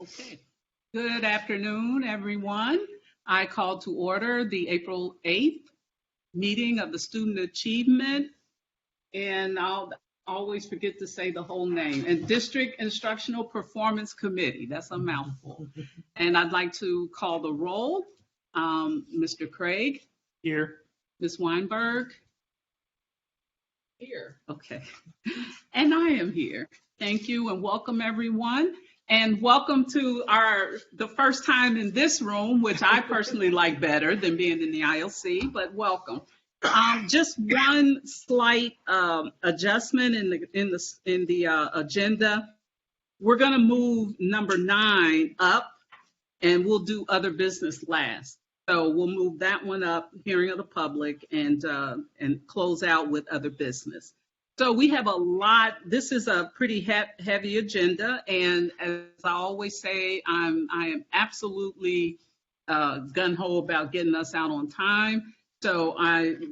Okay. Good afternoon, everyone. I call to order the April 8th meeting of the Student Achievement, and I'll always forget to say the whole name, and District Instructional Performance Committee. That's a mouthful. And I'd like to call the roll. Mr. Craig? Here. Ms. Weinberg? Here. Okay. And I am here. Thank you and welcome, everyone. And welcome to the first time in this room, which I personally like better than being in the ILC, but welcome. Just one slight adjustment in the agenda. We're going to move number 9 up, and we'll do other business last. So we'll move that one up, hearing of the public, and close out with other business. So we have a lot. This is a pretty heavy agenda, and as I always say, I am absolutely gung-ho about getting us out on time. So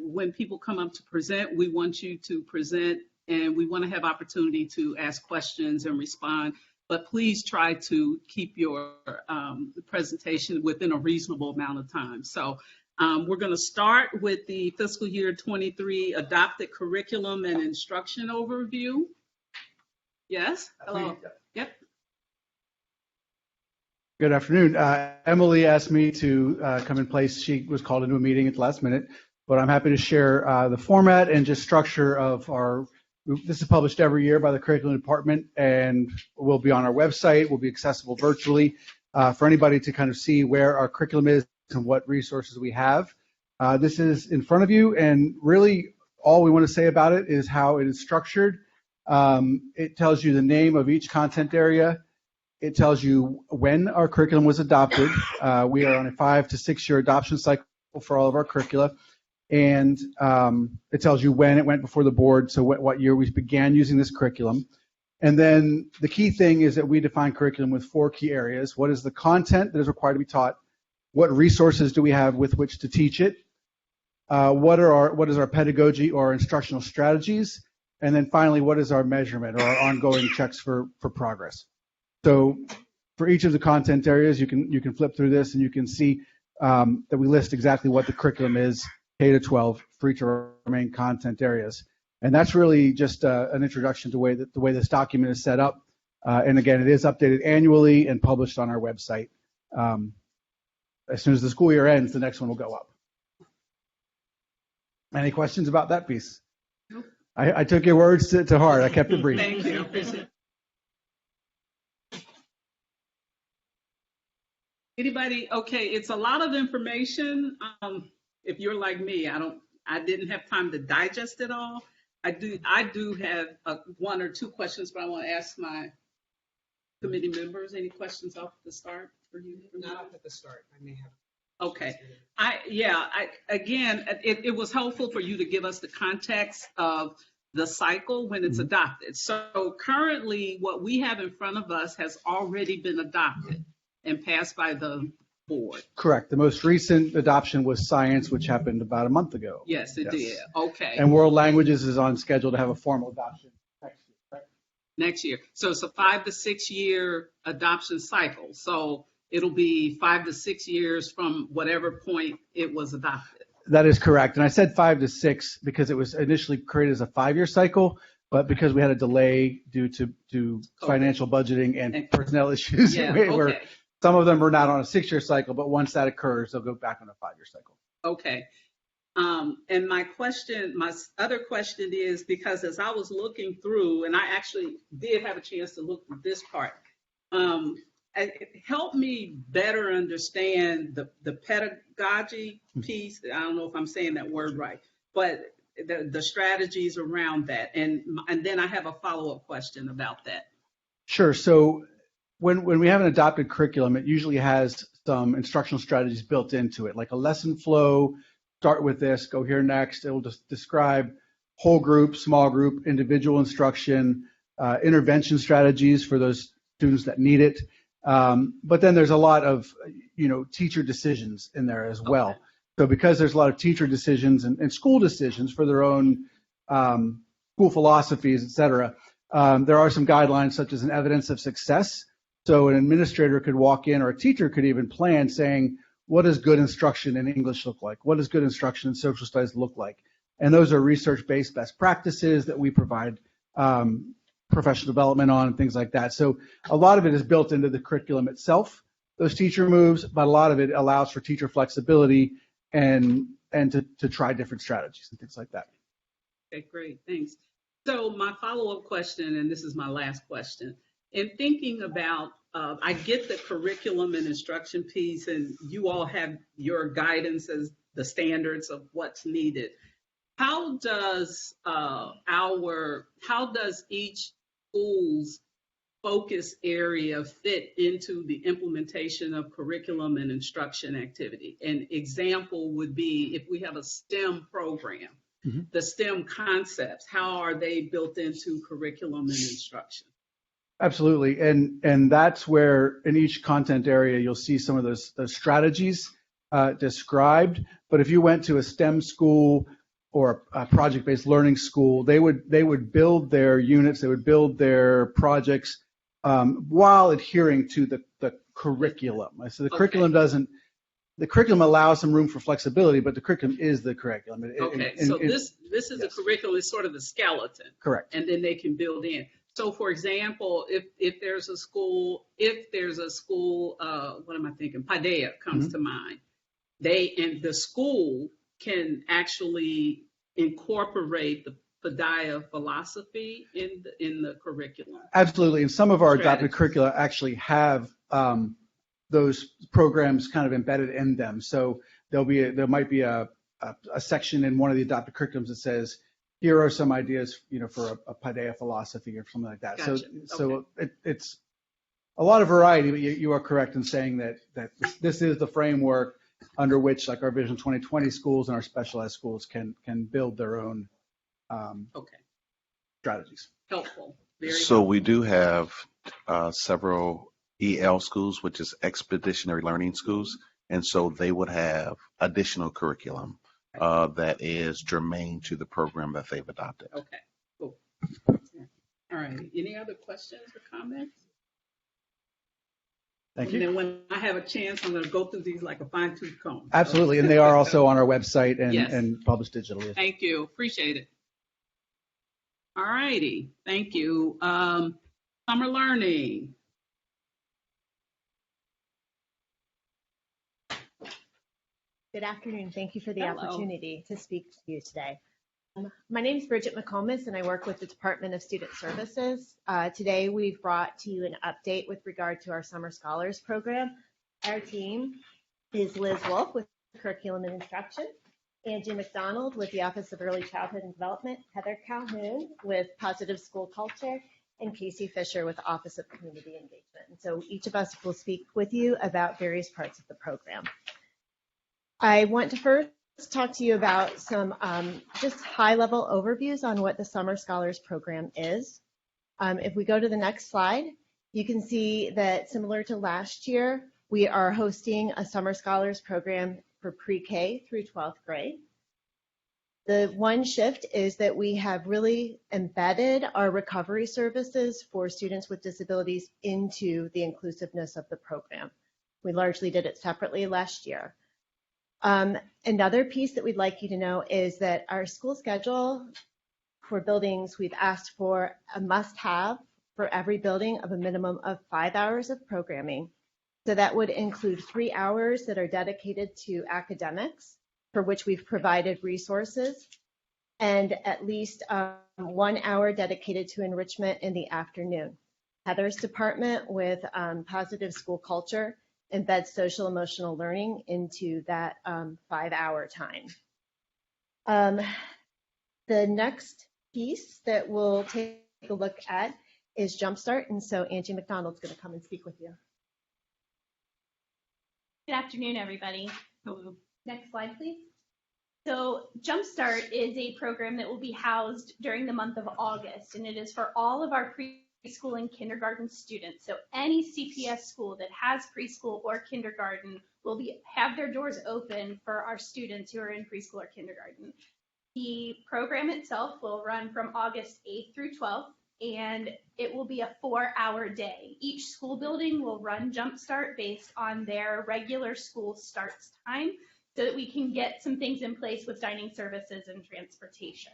when people come up to present, we want you to present, and we want to have opportunity to ask questions and respond. But please try to keep your presentation within a reasonable amount of time. So we're going to start with the fiscal year 23 adopted curriculum and instruction overview. Yes? Hello. Yep. Good afternoon. Emily asked me to come in place. She was called into a meeting at the last minute, but I'm happy to share the format and just structure of our. This is published every year by the curriculum department, and will be on our website. Will be accessible virtually for anybody to kind of see where our curriculum is and what resources we have. This is in front of you, and really all we want to say about it is how it is structured. It tells you the name of each content area. It tells you when our curriculum was adopted. We are on a 5 to 6 year adoption cycle for all of our curricula. And it tells you when it went before the board, so what year we began using this curriculum. And then the key thing is that we define curriculum with 4 key areas. What is the content that is required to be taught? What resources do we have with which to teach it? What is our pedagogy or instructional strategies? And then finally, what is our measurement or our ongoing checks for progress? So for each of the content areas, you can flip through this and you can see that we list exactly what the curriculum is, K to 12, for each of our main content areas. And that's really just an introduction to the way this document is set up. And again, it is updated annually and published on our website. As soon as the school year ends, the next one will go up. Any questions about that piece? Nope. I took your words to heart. I kept it brief. Thank you. Anybody? Okay, it's a lot of information. If you're like me, I didn't have time to digest it all. I do have 1 or 2 questions, but I want to ask my committee members. Any questions off the start for you? Not off at the start. I may have. Okay. It was helpful for you to give us the context of the cycle when it's adopted. So currently, what we have in front of us has already been adopted and passed by the board. Correct. The most recent adoption was science, which happened about a month ago. Yes, it did. Okay. And world languages is on schedule to have a formal adoption next year. Right? Next year. So it's a 5 to 6 year adoption cycle. So it'll be 5 to 6 years from whatever point it was adopted. That is correct. And I said 5 to 6 because it was initially created as a 5-year cycle, but because we had a delay due to financial budgeting and personnel issues, where some of them are not on a 6-year cycle, but once that occurs, they'll go back on a 5-year cycle. Okay. And my other question is, because as I was looking through, and I actually did have a chance to look through this part, it helped me better understand the pedagogy piece. I don't know if I'm saying that word right, but the strategies around that. And then I have a follow-up question about that. Sure. So when we have an adopted curriculum, it usually has some instructional strategies built into it, like a lesson flow, start with this, go here next. It will just describe whole group, small group, individual instruction, intervention strategies for those students that need it. But then there's a lot of, teacher decisions in there as well. Okay. So because there's a lot of teacher decisions and school decisions for their own school philosophies, et cetera, there are some guidelines such as an evidence of success. So an administrator could walk in, or a teacher could even plan saying, what does good instruction in English look like? What does good instruction in social studies look like? And those are research-based best practices that we provide professional development on and things like that. So a lot of it is built into the curriculum itself, those teacher moves, but a lot of it allows for teacher flexibility and to try different strategies and things like that. Okay, great, thanks. So my follow-up question, and this is my last question, in thinking about, I get the curriculum and instruction piece, and you all have your guidance as the standards of what's needed. How does each school's focus area fit into the implementation of curriculum and instruction activity? An example would be if we have a STEM program, the STEM concepts, how are they built into curriculum and instruction? Absolutely, and that's where in each content area you'll see some of those strategies described. But if you went to a STEM school or a project-based learning school, they would build their units, they would build their projects while adhering to the curriculum. So the curriculum doesn't. The curriculum allows some room for flexibility, but the curriculum is the curriculum. So this is the curriculum, is sort of the skeleton. Correct. And then they can build in. So, for example, if there's a school, what am I thinking? Paideia comes to mind. The school can actually incorporate the Paideia philosophy in the curriculum. Absolutely, and some of our adopted curricula actually have those programs kind of embedded in them. So there might be a section in one of the adopted curriculums that says, here are some ideas, for a Paideia philosophy or something like that. Gotcha. So it's a lot of variety, but you are correct in saying that this is the framework under which, like, our Vision 2020 schools and our specialized schools can build their own strategies. Helpful. Very So helpful. we do have several EL schools, which is expeditionary learning schools, and so they would have additional curriculum that is germane to the program that they've adopted. Okay, cool. All right. Any other questions or comments? Thank And you. then when I have a chance, I'm going to go through these like a fine-tooth comb. Absolutely, and they are also on our website Yes. and published digitally. Thank you. Appreciate it. All righty. Thank you. Summer learning. Good afternoon. Thank you for the Hello. opportunity to speak to you today. My name is Bridget McComas, and I work with the Department of Student Services. Today, we've brought to you an update with regard to our Summer Scholars Program. Our team is Liz Wolf with Curriculum and Instruction, Angie McDonald with the Office of Early Childhood and Development, Heather Calhoun with Positive School Culture, and Casey Fisher with the Office of Community Engagement. And so each of us will speak with you about various parts of the program. I want to first talk to you about some just high-level overviews on what the Summer Scholars Program is. If we go to the next slide, you can see that similar to last year, we are hosting a Summer Scholars Program for pre-K through 12th grade. The one shift is that we have really embedded our recovery services for students with disabilities into the inclusiveness of the program. We largely did it separately last year. Another piece that we'd like you to know is that our school schedule for buildings, we've asked for a must-have for every building of a minimum of 5 hours of programming. So that would include 3 hours that are dedicated to academics, for which we've provided resources, and at least 1 hour dedicated to enrichment in the afternoon. Heather's department with Positive School Culture embed social emotional learning into that 5 hour time. The next piece that we'll take a look at is Jumpstart, and so Angie McDonald's going to come and speak with you. Good afternoon, everybody. Hello. Next slide, please. So Jumpstart is a program that will be housed during the month of August, and it is for all of our preschool and kindergarten students. So any CPS school that has preschool or kindergarten will have their doors open for our students who are in preschool or kindergarten. The program itself will run from August 8th through 12th. and it will be a 4-hour day. Each school building will run Jumpstart based on their regular school starts time so that we can get some things in place with dining services and transportation.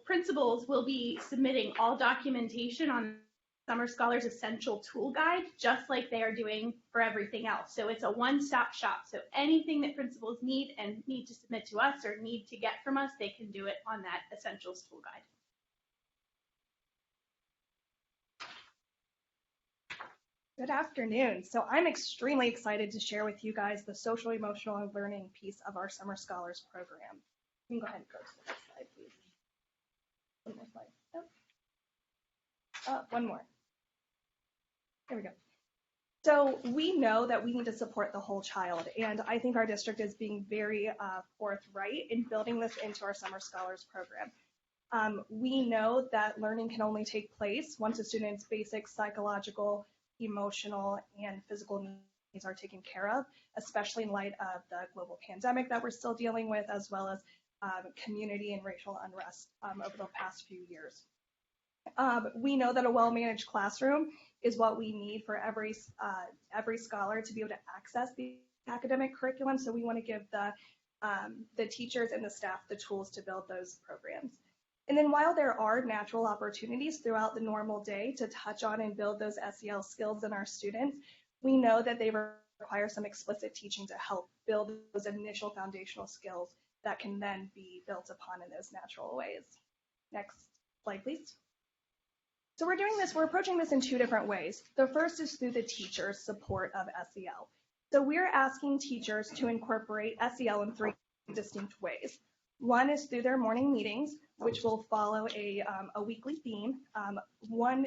Principals will be submitting all documentation on Summer Scholars Essential Tool Guide, just like they are doing for everything else. So it's a one-stop shop. So anything that principals need and need to submit to us or need to get from us, they can do it on that Essentials Tool Guide. Good afternoon. So I'm extremely excited to share with you guys the social emotional learning piece of our Summer Scholars program. You can go ahead and go to the next slide, please. One more slide. Oh. One more. There we go. So we know that we need to support the whole child, and I think our district is being very forthright in building this into our Summer Scholars program. We know that learning can only take place once a student's basic psychological, emotional, and physical needs are taken care of, especially in light of the global pandemic that we're still dealing with, as well as community and racial unrest over the past few years. We know that a well-managed classroom is what we need for every scholar to be able to access the academic curriculum. So we want to give the teachers and the staff the tools to build those programs. And then while there are natural opportunities throughout the normal day to touch on and build those SEL skills in our students, we know that they require some explicit teaching to help build those initial foundational skills that can then be built upon in those natural ways. Next slide, please. So we're approaching this in two different ways. The first is through the teacher's support of SEL. So we're asking teachers to incorporate SEL in three distinct ways. One is through their morning meetings, which will follow a weekly theme. One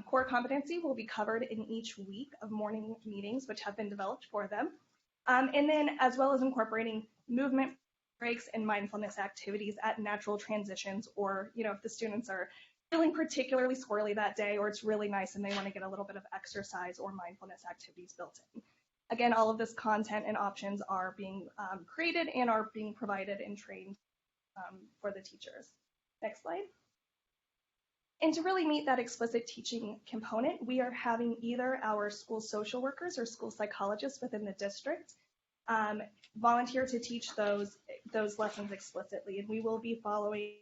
core competency will be covered in each week of morning meetings, which have been developed for them. And then as well as incorporating movement breaks and mindfulness activities at natural transitions, or if the students are feeling particularly squirrely that day, or it's really nice and they want to get a little bit of exercise or mindfulness activities built in. Again, all of this content and options are being created and are being provided and trained for the teachers. Next slide. And to really meet that explicit teaching component, we are having either our school social workers or school psychologists within the district volunteer to teach those lessons explicitly, and we will be following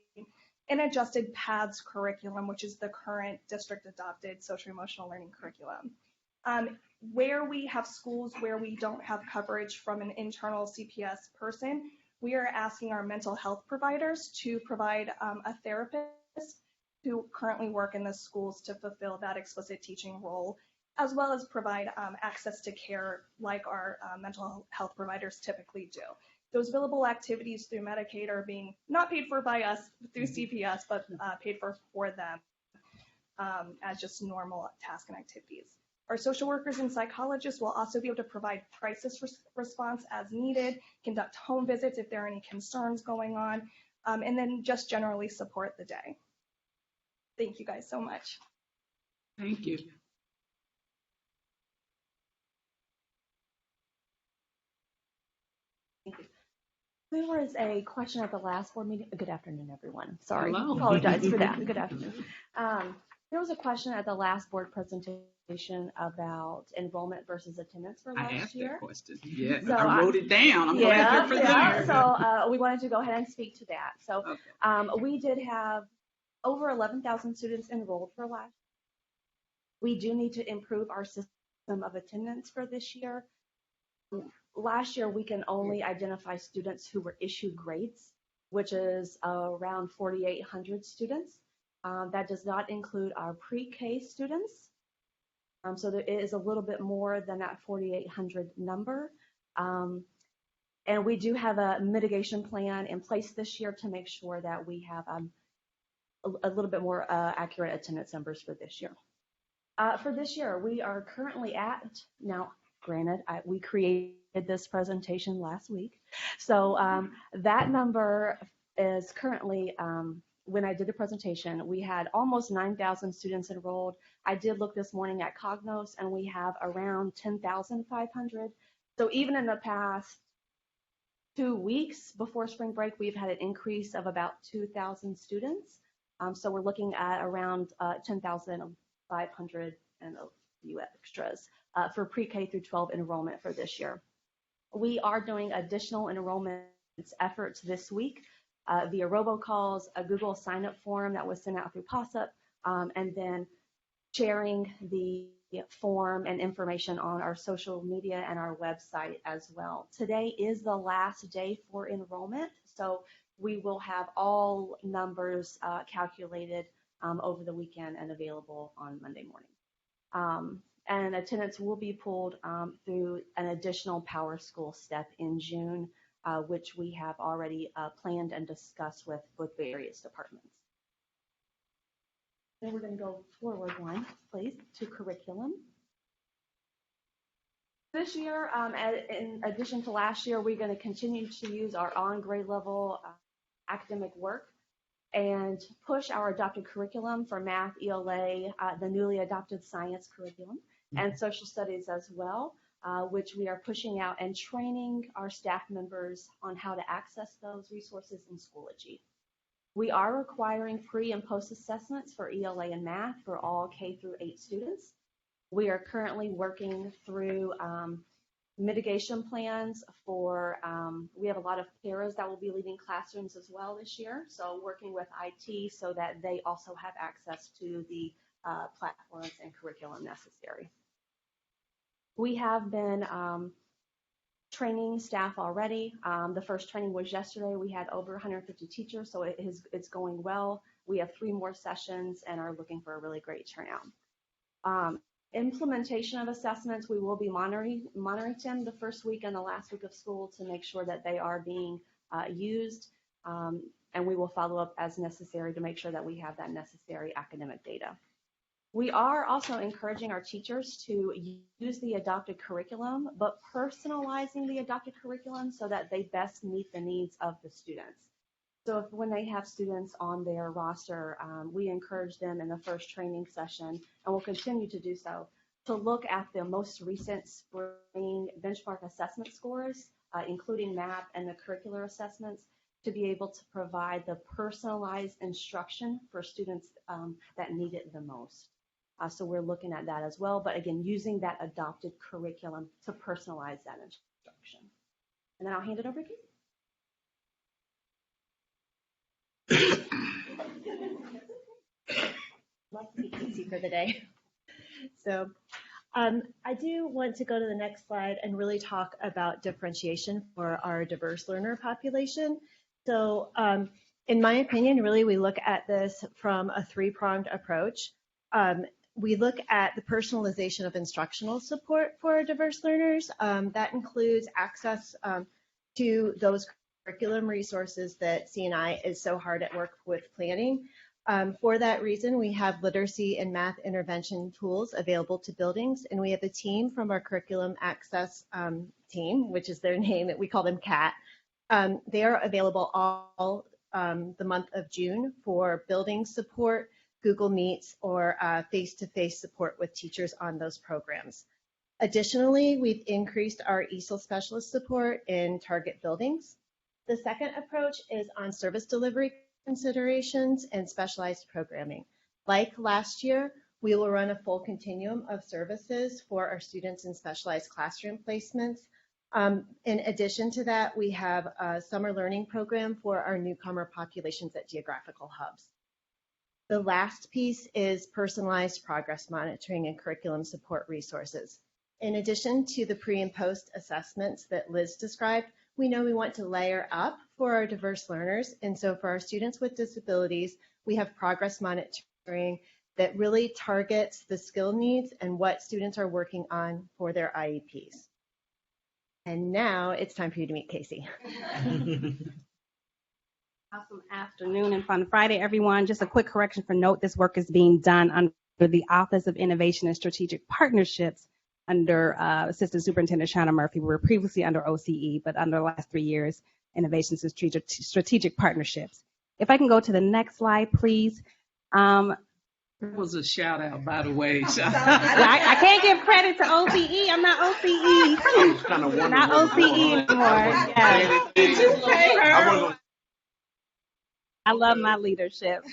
an adjusted PATHS curriculum, which is the current district adopted social emotional learning curriculum. Where we have schools where we don't have coverage from an internal CPS person, we are asking our mental health providers to provide a therapist who currently work in the schools to fulfill that explicit teaching role, as well as provide access to care like our mental health providers typically do. Those billable activities through Medicaid are being not paid for by us through CPS, but paid for them as just normal tasks and activities. Our social workers and psychologists will also be able to provide crisis response as needed, conduct home visits if there are any concerns going on, and then just generally support the day. Thank you guys so much. Thank you. There was a question at the last board meeting. Good afternoon, everyone. Sorry, Hello. apologize for that. Good afternoon. There was a question at the last board presentation about enrollment versus attendance for I last asked year. that question. Yeah, So I wrote it down. I'm glad you're familiar. So we wanted to go ahead and speak to that. So Okay. we did have over 11,000 students enrolled for last year. We do need to improve our system of attendance for this year. Last year, we can only identify students who were issued grades, which is around 4,800 students. That does not include our pre-K students. So there is a little bit more than that 4,800 number. And we do have a mitigation plan in place this year to make sure that we have a little bit more accurate attendance numbers for this year. For this year, we are currently at, now granted, we created this presentation last week. So that number is currently, when I did the presentation, we had almost 9,000 students enrolled. I did look this morning at Cognos, and we have around 10,500. So even in the past 2 weeks before spring break, we've had an increase of about 2,000 students. So we're looking at around 10,500 and a few extras for pre-K through 12 enrollment for this year. We are doing additional enrollment efforts this week via robocalls, a Google sign-up form that was sent out through POSSUP, and then sharing the form and information on our social media and our website as well. Today is the last day for enrollment, so we will have all numbers calculated over the weekend and available on Monday morning. And attendance will be pulled through an additional Power School step in June, which we have already planned and discussed with various departments. Then we're going to go forward one, please, to curriculum. This year, in addition to last year, we're going to continue to use our on-grade level academic work and push our adopted curriculum for math, ELA, the newly adopted science curriculum, and social studies as well, which we are pushing out and training our staff members on how to access those resources in Schoology. We are requiring pre and post assessments for ELA and math for all K through 8 students. We are currently working through mitigation plans for, we have a lot of paras that will be leaving classrooms as well this year. So working with IT so that they also have access to the platforms and curriculum necessary. We have been training staff already. The first training was yesterday. We had over 150 teachers, so it's going well. We have 3 more sessions and are looking for a really great turnout. Implementation of assessments, we will be monitoring them the first week and the last week of school to make sure that they are being used, and we will follow up as necessary to make sure that we have that necessary academic data. We are also encouraging our teachers to use the adopted curriculum, but personalizing the adopted curriculum so that they best meet the needs of the students. So if when they have students on their roster, we encourage them in the first training session, and we'll continue to do so, to look at the most recent spring benchmark assessment scores, including MAP and the curricular assessments, to be able to provide the personalized instruction for students that need it the most. So we're looking at that as well, but again, using that adopted curriculum to personalize that instruction. And then I'll hand it over to Casey. Love to be Casey for the day. So I do want to go to the next slide and really talk about differentiation for our diverse learner population. So in my opinion, really, we look at this from a 3-pronged approach. We look at the personalization of instructional support for our diverse learners. That includes access to those curriculum resources that C&I is so hard at work with planning. For that reason, we have literacy and math intervention tools available to buildings, and we have a team from our curriculum access team, which is their name, that we call them CAT. They are available all the month of June for building support, Google Meets, or face-to-face support with teachers on those programs. Additionally, we've increased our ESOL specialist support in target buildings. The second approach is on service delivery considerations and specialized programming. Like last year, we will run a full continuum of services for our students in specialized classroom placements. In addition to that, we have a summer learning program for our newcomer populations at geographical hubs. The last piece is personalized progress monitoring and curriculum support resources. In addition to the pre and post assessments that Liz described, we know we want to layer up for our diverse learners. And so for our students with disabilities, we have progress monitoring that really targets the skill needs and what students are working on for their IEPs. And now it's time for you to meet Casey. Awesome afternoon and fun Friday, everyone. Just a quick correction for note, this work is being done under the Office of Innovation and Strategic Partnerships under Assistant Superintendent Shauna Murphy. We were previously under OCE, but under the last 3 years, Innovations and Strategic Partnerships. If I can go to the next slide, please. That was a shout out, by the way. I can't give credit to OCE. I'm not OCE. I'm not OCE anymore. Yes. I love my leadership.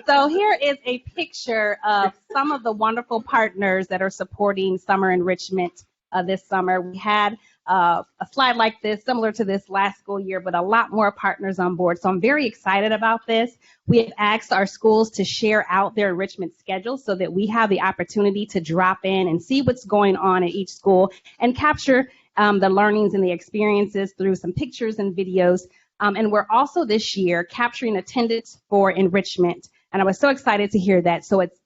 So here is a picture of some of the wonderful partners that are supporting summer enrichment this summer. We had a slide like this, similar to this last school year, but a lot more partners on board. So I'm very excited about this. We have asked our schools to share out their enrichment schedule so that we have the opportunity to drop in and see what's going on at each school and capture the learnings and the experiences through some pictures and videos. And we're also this year capturing attendance for enrichment. And I was so excited to hear that. So it's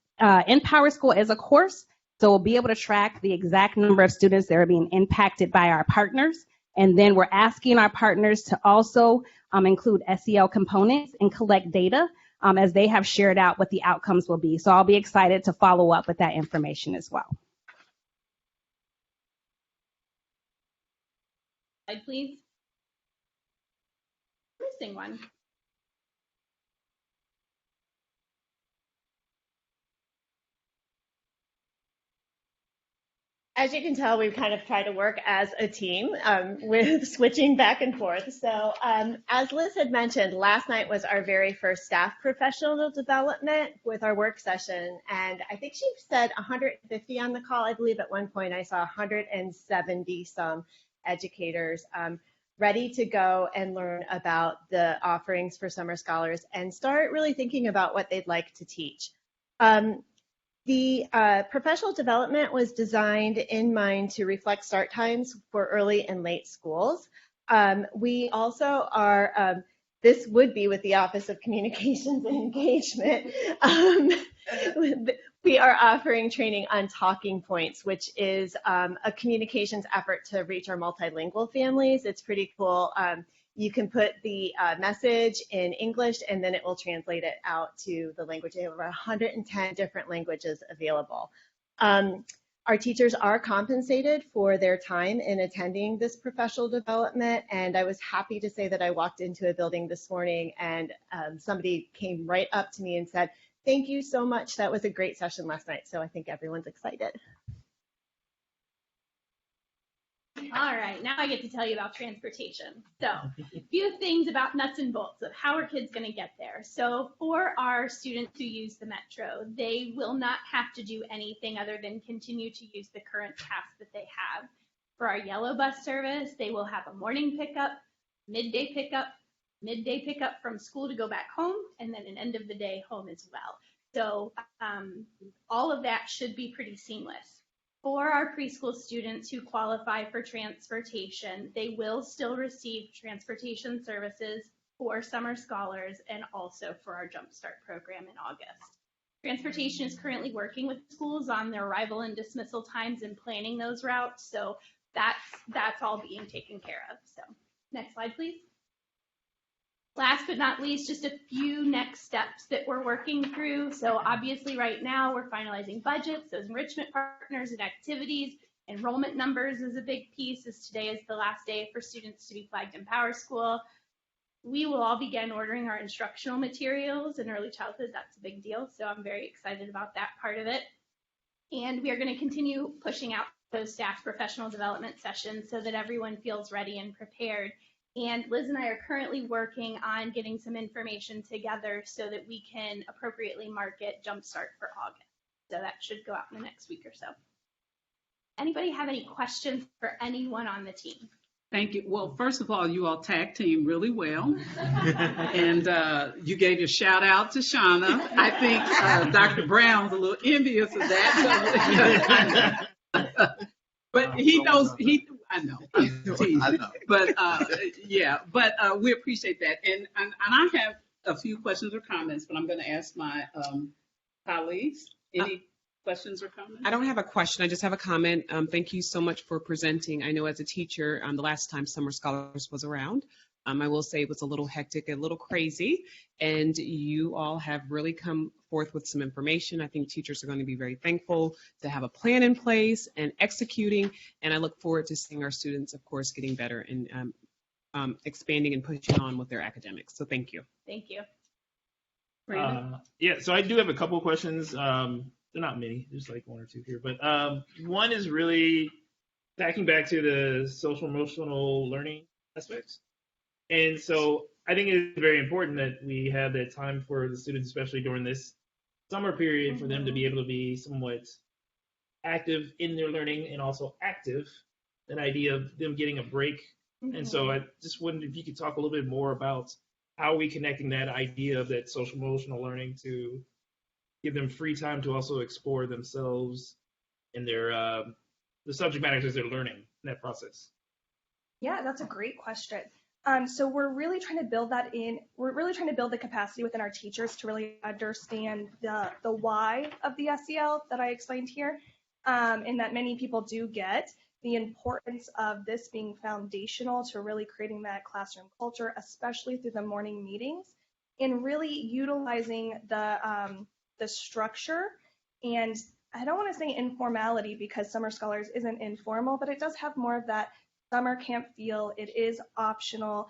in Power School as a course. So we'll be able to track the exact number of students that are being impacted by our partners. And then we're asking our partners to also include SEL components and collect data as they have shared out what the outcomes will be. So I'll be excited to follow up with that information as well. Slide, please. Missing one. As you can tell, we've kind of tried to work as a team with switching back and forth. So as Liz had mentioned, last night was our very first staff professional development with our work session. And I think she said 150 on the call. I believe at one point I saw 170 some educators ready to go and learn about the offerings for summer scholars and start really thinking about what they'd like to teach. The professional development was designed in mind to reflect start times for early and late schools. We also are, this would be with the Office of Communications and Engagement. We are offering training on talking points, which is a communications effort to reach our multilingual families. It's pretty cool. You can put the message in English and then it will translate it out to the language. They have over 110 different languages available. Our teachers are compensated for their time in attending this professional development. And I was happy to say that I walked into a building this morning and somebody came right up to me and said, "Thank you so much. That was a great session last night." So I think everyone's excited. All right, now I get to tell you about transportation. So a few things about nuts and bolts of how are kids going to get there. So for our students who use the Metro, they will not have to do anything other than continue to use the current path that they have. For our yellow bus service, they will have a morning pickup, midday pickup from school to go back home, and then an end of the day home as well. So all of that should be pretty seamless. For our preschool students who qualify for transportation, they will still receive transportation services for summer scholars and also for our Jumpstart program in August. Transportation is currently working with schools on their arrival and dismissal times and planning those routes. So that's all being taken care of. So next slide, please. Last but not least, just a few next steps that we're working through. So obviously right now we're finalizing budgets, those enrichment partners and activities. Enrollment numbers is a big piece, as today is the last day for students to be flagged in Power School. We will all begin ordering our instructional materials in early childhood. That's a big deal. So I'm very excited about that part of it. And we are going to continue pushing out those staff professional development sessions so that everyone feels ready and prepared. And Liz and I are currently working on getting some information together so that we can appropriately market Jumpstart for August. So that should go out in the next week or so. Anybody have any questions for anyone on the team? Thank you. Well, first of all, you all tag team really well. And you gave a shout out to Shauna. I think Dr. Brown's a little envious of that. But he knows, I know. I know. But yeah, but we appreciate that. And I have a few questions or comments, but I'm going to ask my colleagues. Any questions or comments? I don't have a question. I just have a comment. Thank you so much for presenting. I know as a teacher, the last time Summer Scholars was around, I will say it was a little hectic, a little crazy, and you all have really come forth with some information. I think teachers are going to be very thankful to have a plan in place and executing, and I look forward to seeing our students, of course, getting better and expanding and pushing on with their academics. So thank you. Thank you. Brandon? Yeah, so I do have a couple of questions. They're not many, there's like one or two here, but one is really backing back to the social emotional learning aspects. And so I think it's very important that we have that time for the students, especially during this summer period, for them to be able to be somewhat active in their learning and also active, that idea of them getting a break. And so I just wondered if you could talk a little bit more about how are we connecting that idea of that social emotional learning to give them free time to also explore themselves and their the subject matters they're learning in that process. Yeah, that's a great question. So we're really trying to build that in. We're really trying to build the capacity within our teachers to really understand the why of the SEL that I explained here, and that many people do get the importance of this being foundational to really creating that classroom culture, especially through the morning meetings, and really utilizing the structure. And I don't want to say informality because Summer Scholars isn't informal, but it does have more of that summer camp feel. It is optional.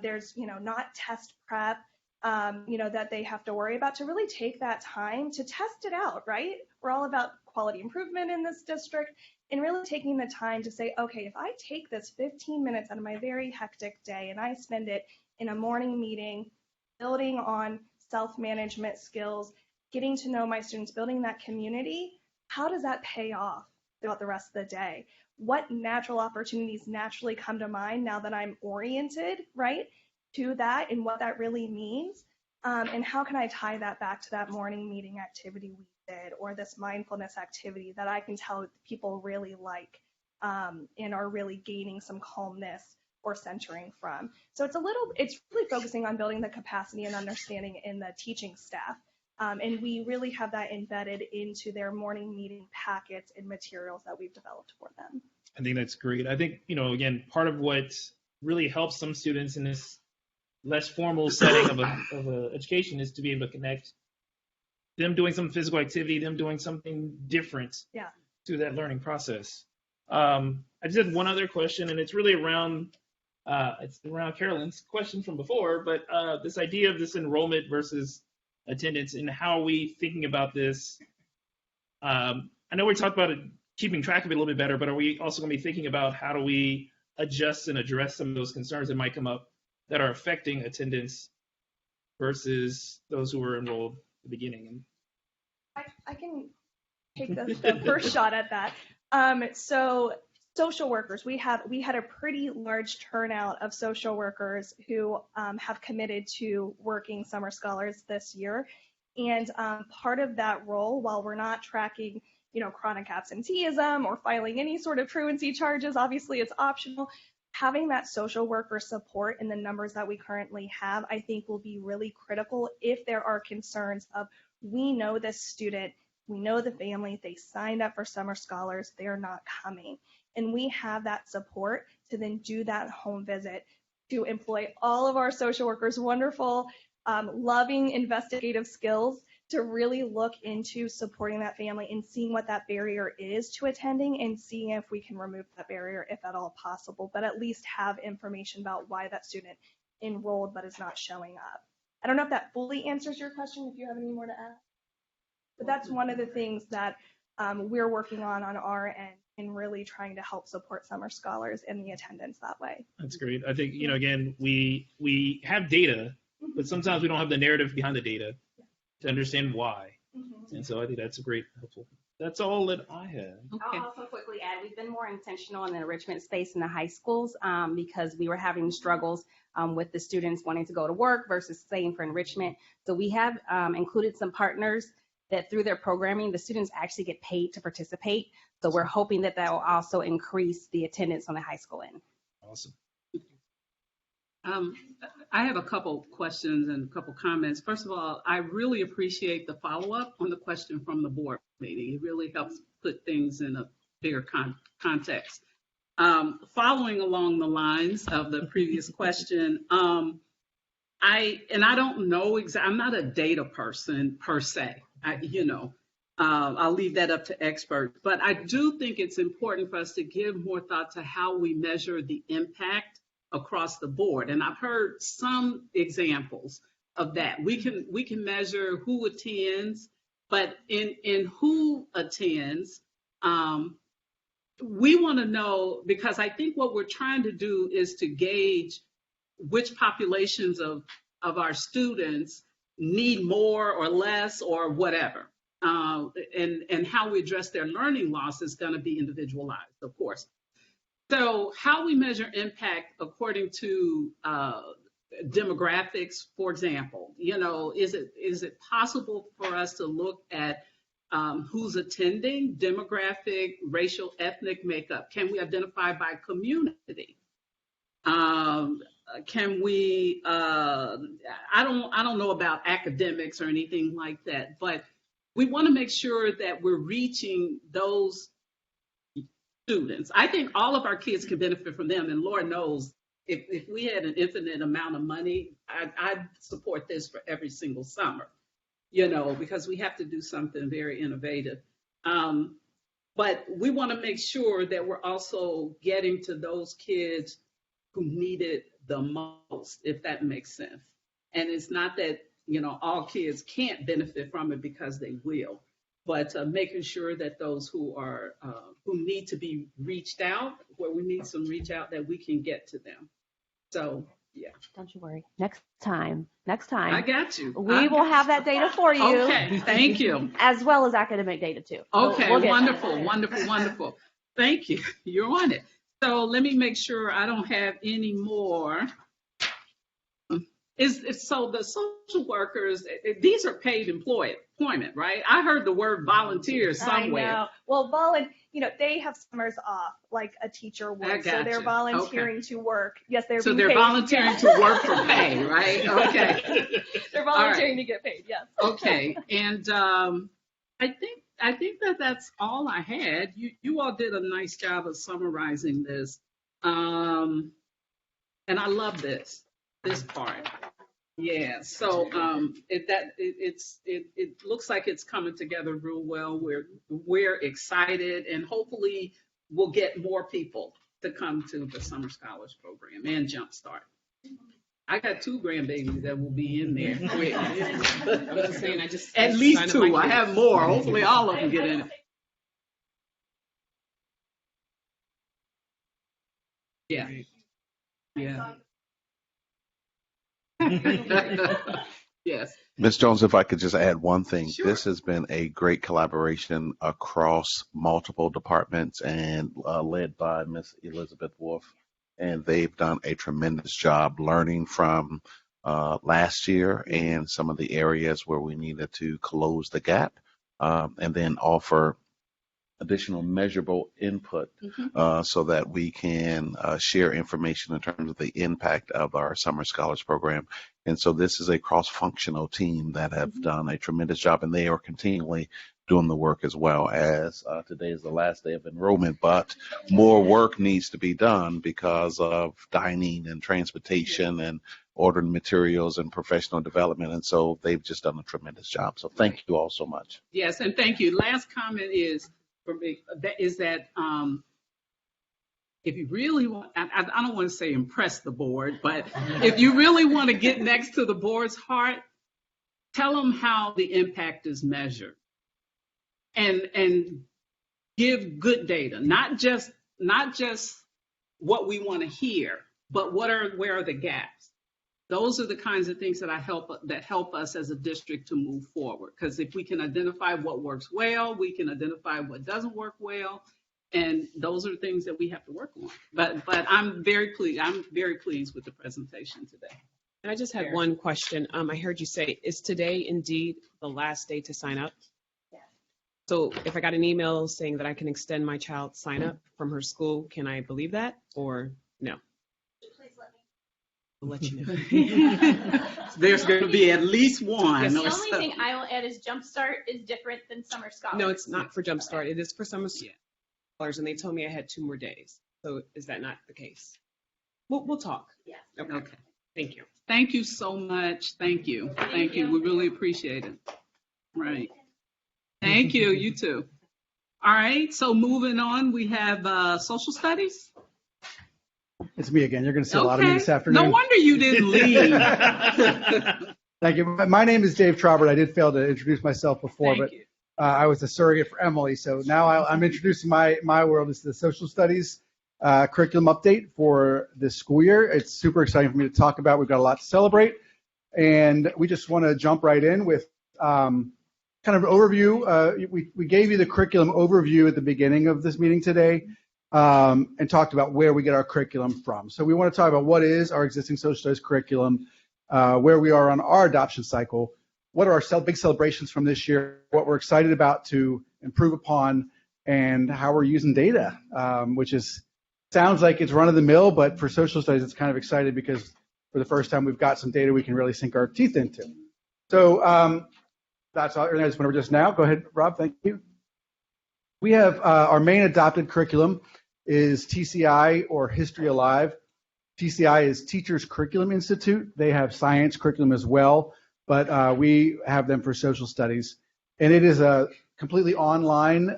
There's, not test prep, that they have to worry about, to really take that time to test it out, right? We're all about quality improvement in this district, and really taking the time to say, okay, if I take this 15 minutes out of my very hectic day and I spend it in a morning meeting, building on self-management skills, getting to know my students, building that community, how does that pay off throughout the rest of the day? What natural opportunities naturally come to mind now that I'm oriented, right, to that and what that really means? And how can I tie that back to that morning meeting activity we did, or this mindfulness activity that I can tell people really like and are really gaining some calmness or centering from? So it's really focusing on building the capacity and understanding in the teaching staff. And we really have that embedded into their morning meeting packets and materials that we've developed for them. I think that's great. I think, again, part of what really helps some students in this less formal setting of a education is to be able to connect them doing some physical activity, them doing something different to that learning process. I just had one other question, and it's really around Carolyn's question from before, but this idea of this enrollment versus attendance, and how are we thinking about this? I know we talked about it, keeping track of it a little bit better, but are we also going to be thinking about how do we adjust and address some of those concerns that might come up that are affecting attendance versus those who were enrolled at the beginning? I can take the first shot at that. So social workers, we had a pretty large turnout of social workers who have committed to working Summer Scholars this year. And part of that role, while we're not tracking, chronic absenteeism or filing any sort of truancy charges, obviously it's optional, having that social worker support in the numbers that we currently have, I think will be really critical if there are concerns of, we know this student, we know the family, they signed up for Summer Scholars, they're not coming. And we have that support to then do that home visit, to employ all of our social workers' wonderful, loving investigative skills to really look into supporting that family and seeing what that barrier is to attending, and seeing if we can remove that barrier if at all possible, but at least have information about why that student enrolled but is not showing up. I don't know if that fully answers your question, if you have any more to add. But that's one of the things that we're working on our end, and really trying to help support Summer Scholars and the attendance that way. That's great. I think, again, we have data, but sometimes we don't have the narrative behind the data to understand why. And so I think that's a great helpful. That's all that I have. Okay. I'll also quickly add, we've been more intentional in the enrichment space in the high schools because we were having struggles with the students wanting to go to work versus staying for enrichment. So we have included some partners that through their programming, the students actually get paid to participate. So we're hoping that will also increase the attendance on the high school end. Awesome. I have a couple questions and a couple comments. First of all, I really appreciate the follow-up on the question from the board meeting. It really helps put things in a bigger context. Following along the lines of the previous question, I don't know I'm not a data person per se. I'll leave that up to experts, but I do think it's important for us to give more thought to how we measure the impact across the board. And I've heard some examples of that. We can measure who attends, but in who attends, we want to know, because I think what we're trying to do is to gauge which populations of our students need more or less or whatever. And how we address their learning loss is going to be individualized, of course. So how we measure impact according to demographics, for example, is it possible for us to look at who's attending, demographic, racial, ethnic makeup? Can we identify by community? Can we? I don't know about academics or anything like that, but we want to make sure that we're reaching those students. I think all of our kids can benefit from them, and Lord knows, if we had an infinite amount of money, I'd support this for every single summer, because we have to do something very innovative. But we want to make sure that we're also getting to those kids who need it the most, if that makes sense. And it's not that, all kids can't benefit from it, because they will, but making sure that those who need to be reached out, where we need some reach out, that we can get to them. So, yeah. Don't you worry. Next time. I got you. We will have that data for you. Okay, thank you. As well as academic data too. Okay, We'll wonderful. Thank you. You're on it. So let me make sure I don't have any more. So the social workers, these are paid employment, right? I heard the word volunteer somewhere. I know. Well, they have summers off like a teacher would. So they're volunteering to work. Yes, they're being they're paid. volunteering to work for pay, right? Okay. They're volunteering to get paid, yes. Okay. And I think that's all I had. You all did a nice job of summarizing this. And I love this part. Yeah, so it looks like it's coming together real well. We're excited, and hopefully we'll get more people to come to the Summer Scholars Program and Jumpstart. I got 2 grandbabies that will be in there. At least 2. I have more. Hopefully all of them get in it. Yeah. Yes. Ms. Jones, if I could just add one thing. Sure. This has been a great collaboration across multiple departments and led by Ms. Elizabeth Wolf. And they've done a tremendous job learning from last year and some of the areas where we needed to close the gap, and then offer additional measurable input so that we can share information in terms of the impact of our Summer Scholars Program. And so this is a cross-functional team that have done a tremendous job, and they are continually doing the work as well. As today is the last day of enrollment, but more work needs to be done because of dining and transportation and ordering materials and professional development. And so they've just done a tremendous job. So thank you all so much. Yes, and thank you. Last comment is that if you really want, I don't want to say impress the board, but if you really want to get next to the board's heart, tell them how the impact is measured, and give good data, not just what we want to hear, but where are the gaps. Those are the kinds of things that help us as a district to move forward. Because if we can identify what works well, we can identify what doesn't work well, and those are things that we have to work on. But I'm very pleased. I'm very pleased with the presentation today. And I just had one question. I heard you say, is today indeed the last day to sign up? Yes. So if I got an email saying that I can extend my child's sign up from her school, can I believe that or no? I'll let you know. There's going to be at least one. The only thing I will add is Jumpstart is different than Summer Scholars. No, it's not for Jumpstart. It is for Summer Scholars, and they told me I had 2 more days. So is that not the case? We'll talk. Yeah. Okay. Thank you. Thank you so much. Thank you. Thank you. We really appreciate it. Right. Thank you. You too. All right. So moving on, we have social studies. It's me again. You're going to see a lot of me this afternoon. No wonder you didn't leave. Thank you. My name is Dave Traubert. I did fail to introduce myself before, Thank but you. I was a surrogate for Emily. So now I'm introducing my world. It's the social studies curriculum update for this school year. It's super exciting for me to talk about. We've got a lot to celebrate. And we just want to jump right in with kind of an overview. We gave you the curriculum overview at the beginning of this meeting today and talked about where we get our curriculum from. So we want to talk about what is our existing social studies curriculum, where we are on our adoption cycle, what are our big celebrations from this year, what we're excited about to improve upon, and how we're using data, which sounds like it's run of the mill, but for social studies, it's kind of exciting because for the first time, we've got some data we can really sink our teeth into. So that's all. I just went over just now. Go ahead, Rob. Thank you. We have our main adopted curriculum is TCI, or History Alive. TCI is Teachers Curriculum Institute. They have science curriculum as well, but we have them for social studies. And it is a completely online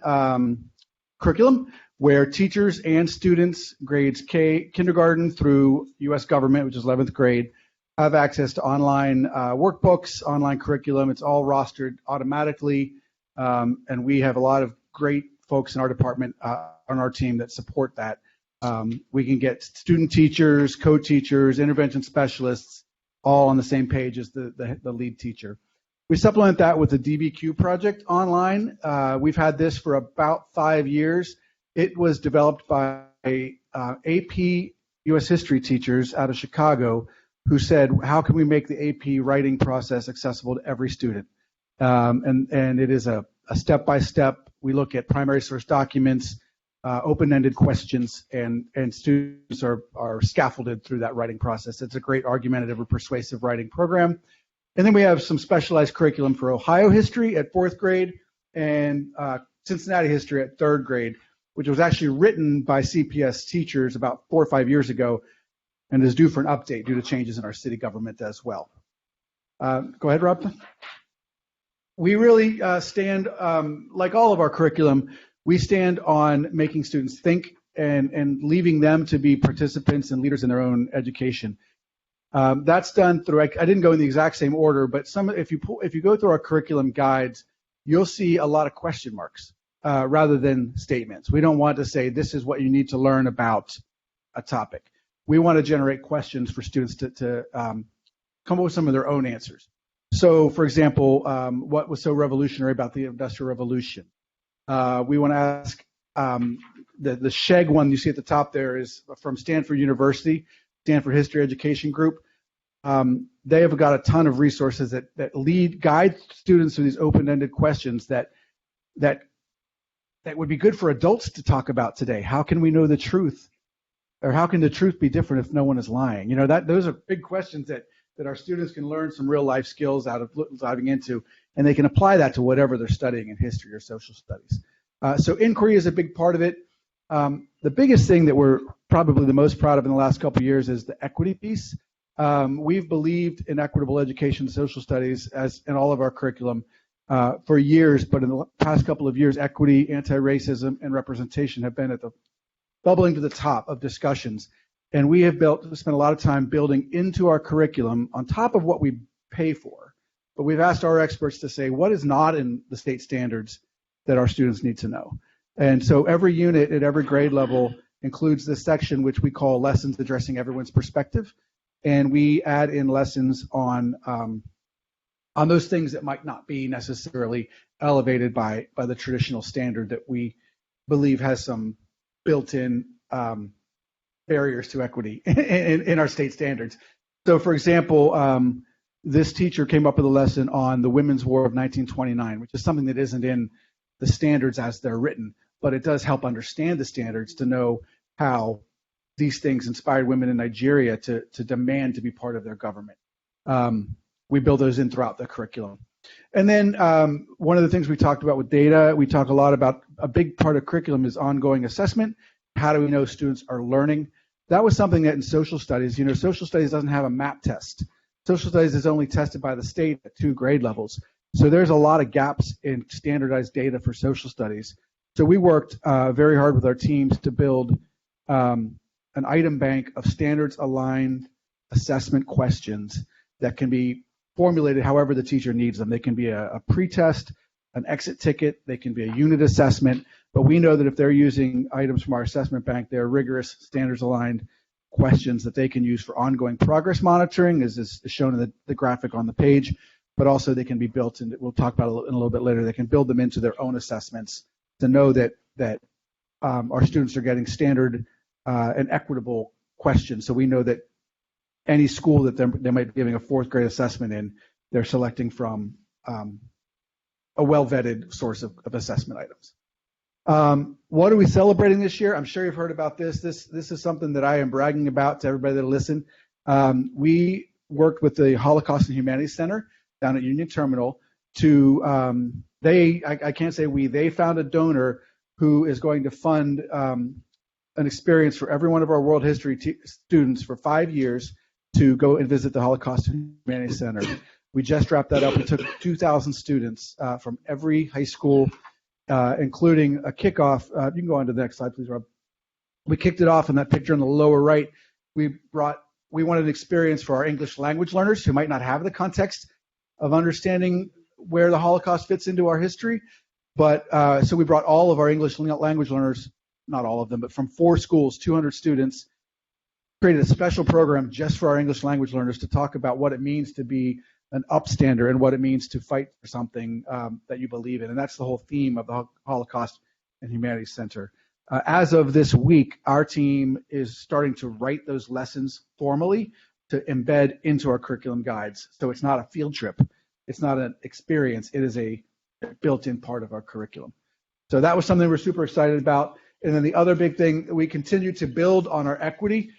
curriculum where teachers and students, grades kindergarten through U.S. government, which is 11th grade, have access to online workbooks, online curriculum. It's all rostered automatically, and we have a lot of great folks in our department on our team that support that. We can get student teachers, co-teachers, intervention specialists, all on the same page as the lead teacher. We supplement that with the DBQ project online. We've had this for about 5 years. It was developed by AP U.S. history teachers out of Chicago who said, how can we make the AP writing process accessible to every student? And it is a step-by-step. We look at primary source documents, open-ended questions, and students are scaffolded through that writing process. It's a great argumentative or persuasive writing program. And then we have some specialized curriculum for Ohio history at 4th grade and Cincinnati history at 3rd grade, which was actually written by CPS teachers about 4 or 5 years ago and is due for an update due to changes in our city government as well. Go ahead, Rob. We really stand, like all of our curriculum, we stand on making students think and leaving them to be participants and leaders in their own education. That's done through, I didn't go in the exact same order, but if you go through our curriculum guides, you'll see a lot of question marks rather than statements. We don't want to say this is what you need to learn about a topic. We want to generate questions for students to come up with some of their own answers. So, for example, what was so revolutionary about the Industrial Revolution? We want to ask, the SHEG one you see at the top there is from Stanford University, Stanford History Education Group. They have got a ton of resources that guide students through these open-ended questions that would be good for adults to talk about today. How can we know the truth? Or how can the truth be different if no one is lying? You know, those are big questions that our students can learn some real life skills out of diving into, and they can apply that to whatever they're studying in history or social studies. So inquiry is a big part of it. The biggest thing that we're probably the most proud of in the last couple of years is the equity piece. We've believed in equitable education and social studies as in all of our curriculum for years, but in the past couple of years, equity, anti-racism, and representation have been bubbling to the top of discussions. And we have spent a lot of time building into our curriculum on top of what we pay for. But we've asked our experts to say, what is not in the state standards that our students need to know? And so every unit at every grade level includes this section, which we call lessons addressing everyone's perspective. And we add in lessons on those things that might not be necessarily elevated by the traditional standard that we believe has some built-in barriers to equity in our state standards. So, for example, this teacher came up with a lesson on the Women's War of 1929, which is something that isn't in the standards as they're written, but it does help understand the standards to know how these things inspired women in Nigeria to demand to be part of their government. We build those in throughout the curriculum. And then one of the things we talked about with data, we talk a lot about a big part of curriculum is ongoing assessment. How do we know students are learning? That was something that in social studies, social studies doesn't have a MAP test. Social studies is only tested by the state at 2 grade levels. So there's a lot of gaps in standardized data for social studies. So we worked very hard with our teams to build an item bank of standards-aligned assessment questions that can be formulated however the teacher needs them. They can be a pretest, an exit ticket, they can be a unit assessment, but we know that if they're using items from our assessment bank, they're rigorous, standards-aligned questions that they can use for ongoing progress monitoring, as is shown in the graphic on the page, but also they can be built, and we'll talk about it in a little bit later, they can build them into their own assessments to know that our students are getting standard and equitable questions. So we know that any school that they might be giving a fourth grade assessment in, they're selecting from a well-vetted source of assessment items. What are we celebrating this year? I'm sure you've heard about this. This is something that I am bragging about to everybody that listen. We worked with the Holocaust and Humanities Center down at Union Terminal to, I can't say we, they found a donor who is going to fund an experience for every one of our world history students for 5 years to go and visit the Holocaust and Humanities Center. We just wrapped that up. We took 2,000 students from every high school, including a kickoff. You can go on to the next slide, please, Rob. We kicked it off in that picture in the lower right. We wanted an experience for our English language learners who might not have the context of understanding where the Holocaust fits into our history. But so we brought all of our English language learners, not all of them, but from 4 schools, 200 students, created a special program just for our English language learners to talk about what it means to be an upstander and what it means to fight for something that you believe in. And that's the whole theme of the Holocaust and Humanities Center. As of this week, our team is starting to write those lessons formally to embed into our curriculum guides. So it's not a field trip. It's not an experience. It is a built-in part of our curriculum. So that was something we're super excited about. And then the other big thing, we continue to build on our equity.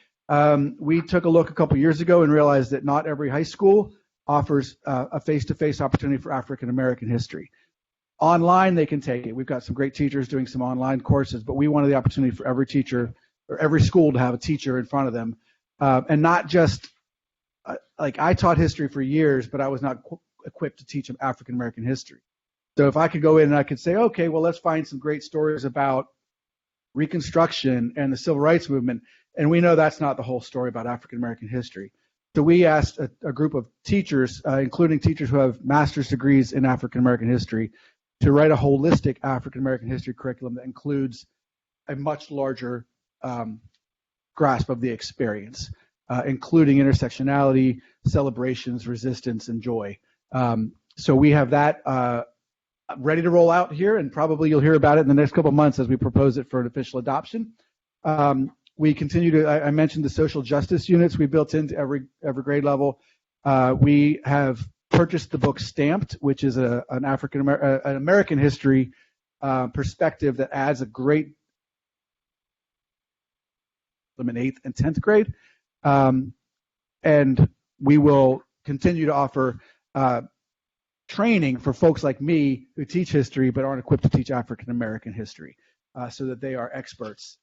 We took a look a couple years ago and realized that not every high school offers a face-to-face opportunity for African American history. Online, they can take it. We've got some great teachers doing some online courses, but we wanted the opportunity for every teacher or every school to have a teacher in front of them. And not just, like I taught history for years, but I was not equipped to teach them African American history. So if I could go in and I could say, okay, well, let's find some great stories about Reconstruction and the Civil Rights Movement. And we know that's not the whole story about African American history. So we asked a group of teachers, including teachers who have master's degrees in African American history, to write a holistic African American history curriculum that includes a much larger grasp of the experience, including intersectionality, celebrations, resistance, and joy. So we have that ready to roll out here, and probably you'll hear about it in the next couple of months as we propose it for an official adoption. We continue to, I mentioned the social justice units we built into every grade level. We have purchased the book Stamped, which is an American history perspective that adds a great in 8th and 10th grade. And we will continue to offer training for folks like me who teach history but aren't equipped to teach African American history, so that they are experts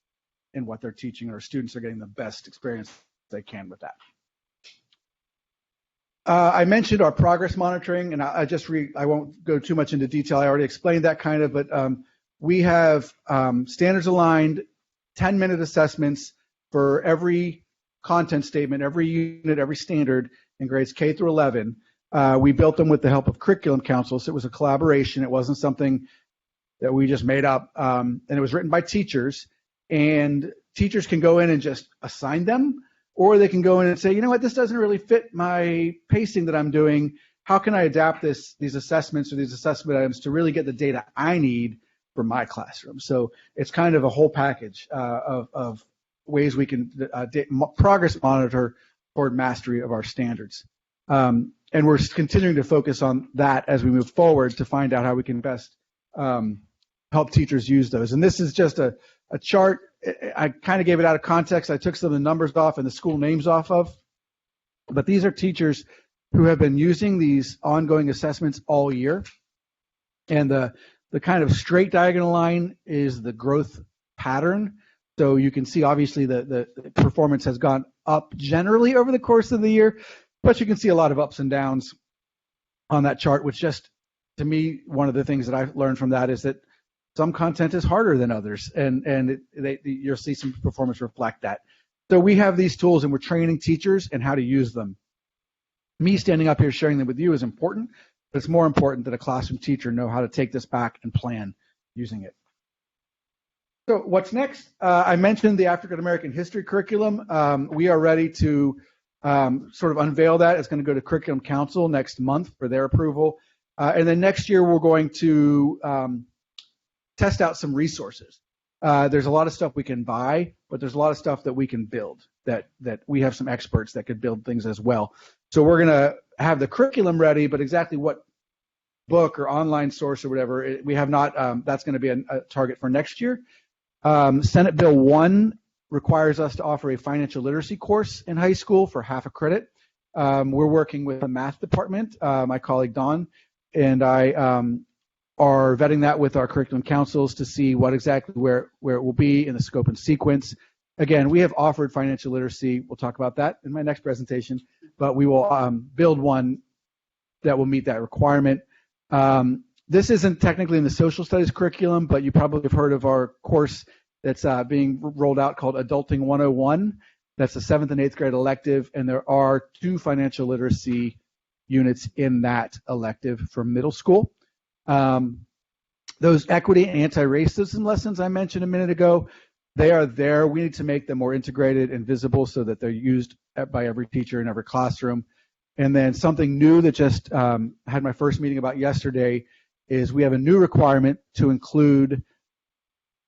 in what they're teaching, and our students are getting the best experience they can with that. I mentioned our progress monitoring, and I won't go too much into detail. I already explained that kind of, but we have standards aligned 10-minute assessments for every content statement, every unit, every standard in grades K through 11. We built them with the help of curriculum councils. So it was a collaboration. It wasn't something that we just made up, and it was written by teachers. And teachers can go in and just assign them, or they can go in and say, you know what, this doesn't really fit my pacing that I'm doing. How can I adapt these assessments or these assessment items to really get the data I need for my classroom? So it's kind of a whole package of ways we can progress monitor toward mastery of our standards. And we're continuing to focus on that as we move forward to find out how we can best help teachers use those. And this is just a chart. I kind of gave it out of context. I took some of the numbers off and the school names off of, but these are teachers who have been using these ongoing assessments all year. And the kind of straight diagonal line is the growth pattern. So you can see obviously the performance has gone up generally over the course of the year, but you can see a lot of ups and downs on that chart, which just, to me, one of the things that I've learned from that is that some content is harder than others, and you'll see some performance reflect that. So we have these tools, and we're training teachers and how to use them. me standing up here sharing them with you is important, but it's more important that a classroom teacher know how to take this back and plan using it. So what's next? I mentioned the African American history curriculum. We are ready to sort of unveil that. It's going to go to Curriculum Council next month for their approval. And then next year, we're going to test out some resources. There's a lot of stuff we can buy, but there's a lot of stuff that we can build, that we have some experts that could build things as well. So we're going to have the curriculum ready, but exactly what book or online source or whatever, we have not. That's going to be a target for next year. Senate Bill 1 requires us to offer a financial literacy course in high school for half a credit. We're working with the math department, my colleague Dawn, and I are vetting that with our curriculum councils to see what exactly where it will be in the scope and sequence. Again, we have offered financial literacy. We'll talk about that in my next presentation, but we will build one that will meet that requirement. This isn't technically in the social studies curriculum, but you probably have heard of our course that's being rolled out called Adulting 101. That's a 7th and 8th grade elective, and there are 2 financial literacy units in that elective for middle school. Those equity and anti-racism lessons I mentioned a minute ago, they are there. We need to make them more integrated and visible so that they're used by every teacher in every classroom. And then something new that just had my first meeting about yesterday is we have a new requirement to include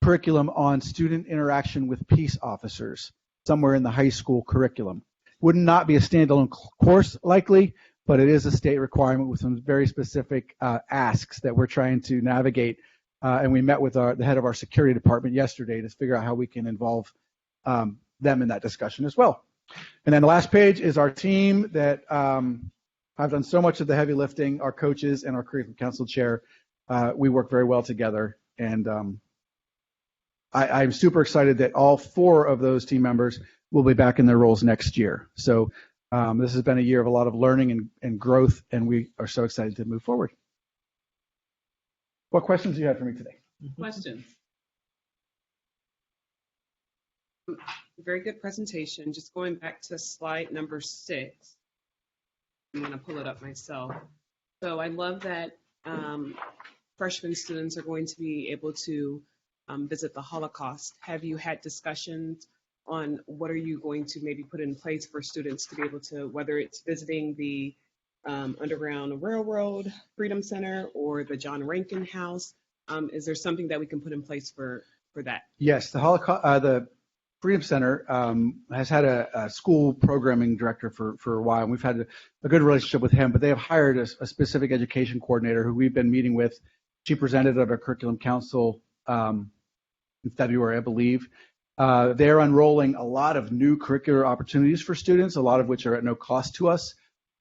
curriculum on student interaction with peace officers somewhere in the high school curriculum. Would not be a standalone course likely, but it is a state requirement with some very specific asks that we're trying to navigate. And we met with the head of our security department yesterday to figure out how we can involve them in that discussion as well. And then the last page is our team that I've done so much of the heavy lifting, our coaches and our curriculum council chair. We work very well together. And I'm super excited that all 4 of those team members will be back in their roles next year. So this has been a year of a lot of learning and growth, and we are so excited to move forward. What questions do you have for me today? Questions? Very good presentation. Just going back to slide number 6. I'm going to pull it up myself. So I love that freshman students are going to be able to visit the Holocaust. Have you had discussions on what are you going to maybe put in place for students to be able to, whether it's visiting the Underground Railroad Freedom Center or the John Rankin House? Is there something that we can put in place for that? Yes, the Holocaust, the Freedom Center has had a school programming director for a while, and we've had a good relationship with him, but they have hired a specific education coordinator who we've been meeting with. She presented at our curriculum council in February, I believe. They're unrolling a lot of new curricular opportunities for students, a lot of which are at no cost to us.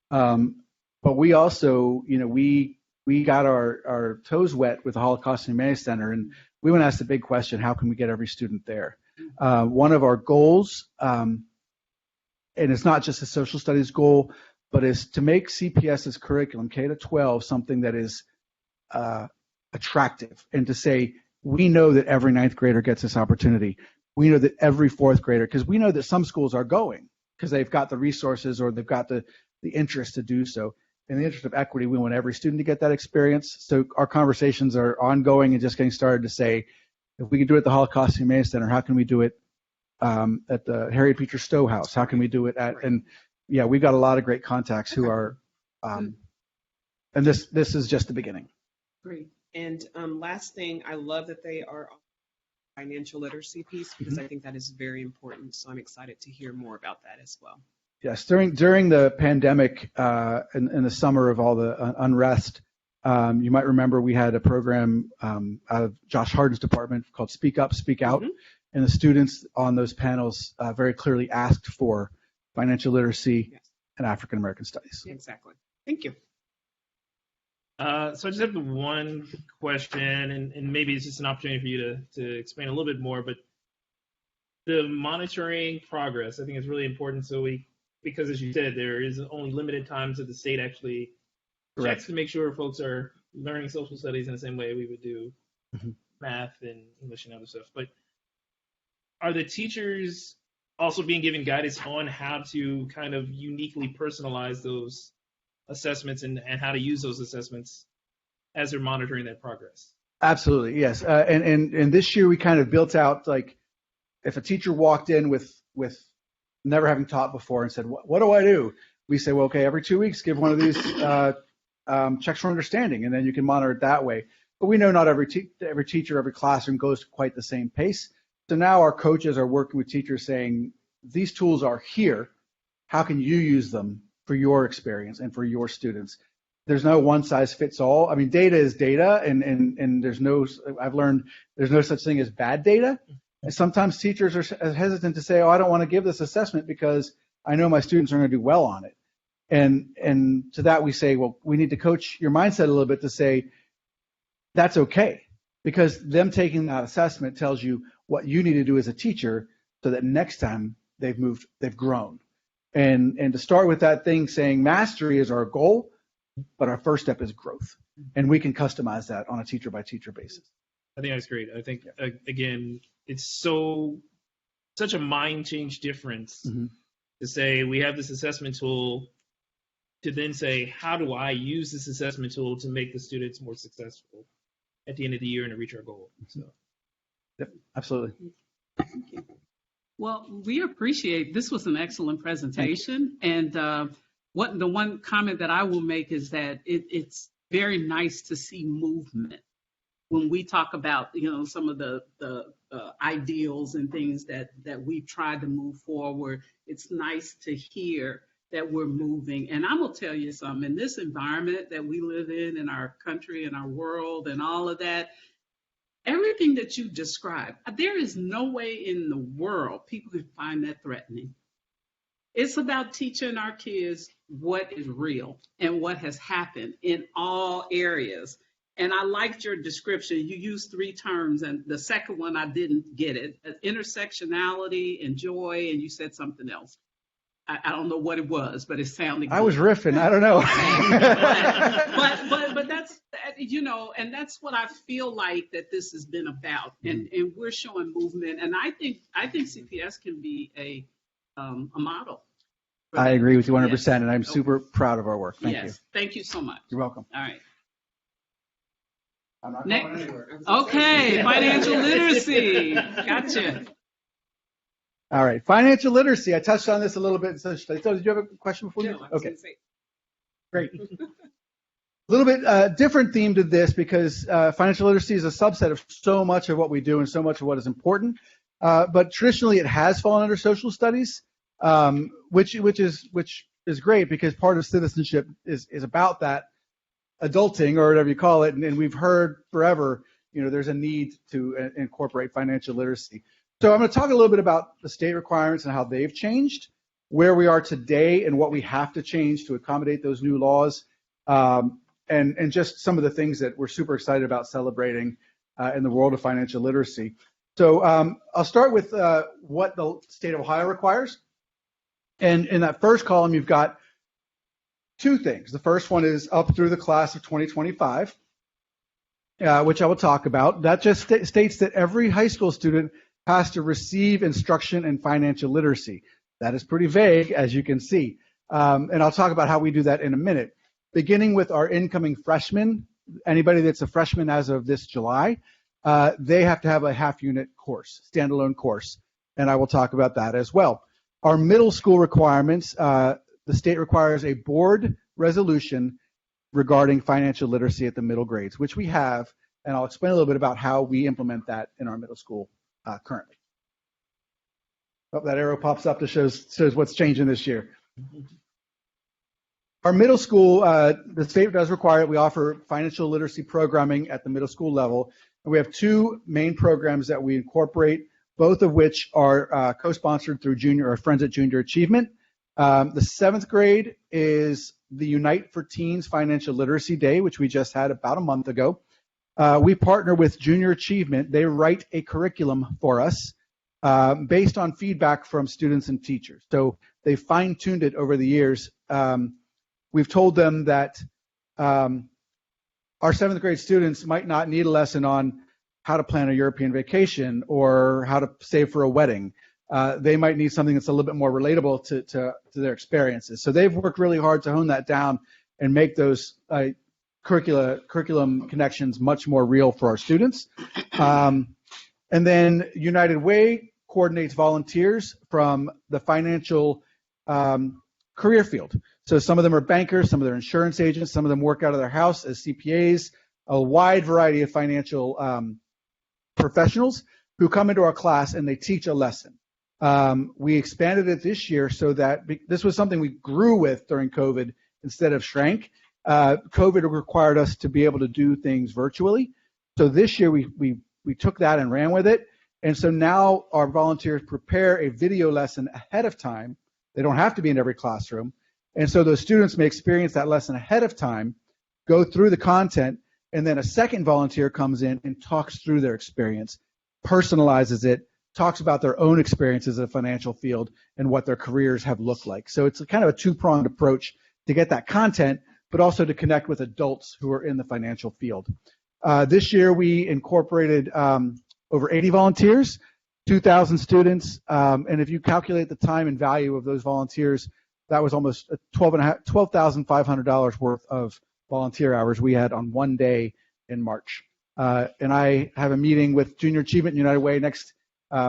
But we also, we got our toes wet with the Holocaust and Humanities Center, and we went to ask the big question, how can we get every student there? One of our goals, and it's not just a social studies goal, but is to make CPS's curriculum, K-12, something that is attractive, and to say, we know that every 9th grader gets this opportunity. We know that every 4th grader, because we know that some schools are going because they've got the resources or they've got the interest to do so. In the interest of equity, we want every student to get that experience. So our conversations are ongoing and just getting started to say, if we can do it at the Holocaust and Humanities Center, how can we do it at the Harriet Beecher Stowe House? How can we do it at, and yeah, we've got a lot of great contacts who are, and this is just the beginning. Great. And last thing, I love that they are financial literacy piece because I think that is very important. So I'm excited to hear more about that as well. Yes, during the pandemic in the summer of all the unrest, you might remember we had a program out of Josh Harden's department called Speak Up, Speak Out, and the students on those panels very clearly asked for financial literacy and African American studies. Exactly. Thank you. So I just have the one question, and maybe it's just an opportunity for you to explain a little bit more, but the monitoring progress, I think is really important. So because as you said, there is only limited times that the state actually checks to make sure folks are learning social studies in the same way we would do math and English and other stuff. But are the teachers also being given guidance on how to kind of uniquely personalize those assessments and how to use those assessments as they're monitoring that progress. Absolutely, yes. And this year we kind of built out, like, if a teacher walked in with never having taught before and said, what do I do? We say, well, okay, every 2 weeks, give one of these checks for understanding, and then you can monitor it that way. But we know not every teacher, every classroom goes quite the same pace. So now our coaches are working with teachers saying, these tools are here. How can you use them for your experience and for your students? There's no one size fits all. I mean, data is data, and I've learned there's no such thing as bad data. And sometimes teachers are hesitant to say, oh, I don't want to give this assessment because I know my students are going to do well on it. And to that we say, well, we need to coach your mindset a little bit to say, that's okay, because them taking that assessment tells you what you need to do as a teacher so that next time they've grown. And to start with that thing saying mastery is our goal, but our first step is growth. And we can customize that on a teacher by teacher basis. I think that's great. I think, again, it's such a mind change difference to say we have this assessment tool to then say, how do I use this assessment tool to make the students more successful at the end of the year and to reach our goal? So, yep, absolutely. Thank you. Well, we appreciate, this was an excellent presentation. And the one comment that I will make is that it's very nice to see movement. When we talk about, some of the ideals and things that we've tried to move forward, it's nice to hear that we're moving. And I'm going to tell you something, in this environment that we live in our country and our world and all of that, everything that you described, there is no way in the world people could find that threatening. It's about teaching our kids what is real and what has happened in all areas. And I liked your description. You used 3 terms, and the second one I didn't get it. Intersectionality and joy, and you said something else. I don't know what it was, but it sounded good. I was riffing. I don't know. but that's, and that's what I feel like that this has been about. And we're showing movement. And I think CPS can be a model. I agree with you 100%, yes. And I'm super proud of our work. Thank you. Thank you so much. You're welcome. All right. I'm not going anywhere. Okay, financial literacy. Gotcha. All right, financial literacy. I touched on this a little bit. So did you have a question before me? No, I was okay. Gonna say. Great. A little bit different theme to this because financial literacy is a subset of so much of what we do and so much of what is important. But traditionally, it has fallen under social studies, which is great because part of citizenship is about that adulting or whatever you call it. And we've heard forever, there's a need to incorporate financial literacy. So I'm going to talk a little bit about the state requirements and how they've changed, where we are today and what we have to change to accommodate those new laws, and just some of the things that we're super excited about celebrating in the world of financial literacy. So I'll start with what the state of Ohio requires. And in that first column, you've got 2 things. The first one is up through the class of 2025, which I will talk about. That just states that every high school student has to receive instruction in financial literacy. That is pretty vague, as you can see. And I'll talk about how we do that in a minute. Beginning with our incoming freshmen, anybody that's a freshman as of this July, they have to have a half-unit course, standalone course, and I will talk about that as well. Our middle school requirements, the state requires a board resolution regarding financial literacy at the middle grades, which we have, and I'll explain a little bit about how we implement that in our middle school currently. Oh, that arrow pops up that shows what's changing this year. Our middle school, the state does require it. We offer financial literacy programming at the middle school level. And we have 2 main programs that we incorporate, both of which are co-sponsored through Friends at Junior Achievement. The 7th grade is the Unite for Teens Financial Literacy Day, which we just had about a month ago. We partner with Junior Achievement. They write a curriculum for us based on feedback from students and teachers. So they fine-tuned it over the years. We've told them that our 7th grade students might not need a lesson on how to plan a European vacation or how to save for a wedding. They might need something that's a little bit more relatable to their experiences. So they've worked really hard to hone that down and make those curriculum connections much more real for our students. And then United Way coordinates volunteers from the financial career field. So some of them are bankers, some of them are insurance agents, some of them work out of their house as CPAs, a wide variety of financial professionals who come into our class and they teach a lesson. We expanded it this year so that this was something we grew with during COVID instead of shrank. COVID required us to be able to do things virtually. So this year we took that and ran with it. And so now our volunteers prepare a video lesson ahead of time. They don't have to be in every classroom. And so those students may experience that lesson ahead of time, go through the content, and then a second volunteer comes in and talks through their experience, personalizes it, talks about their own experiences in the financial field and what their careers have looked like. So it's kind of a two-pronged approach to get that content, but also to connect with adults who are in the financial field. This year we incorporated over 80 volunteers, 2,000 students, and if you calculate the time and value of those volunteers, that was almost $12,500 worth of volunteer hours we had on one day in March. And I have a meeting with Junior Achievement United Way next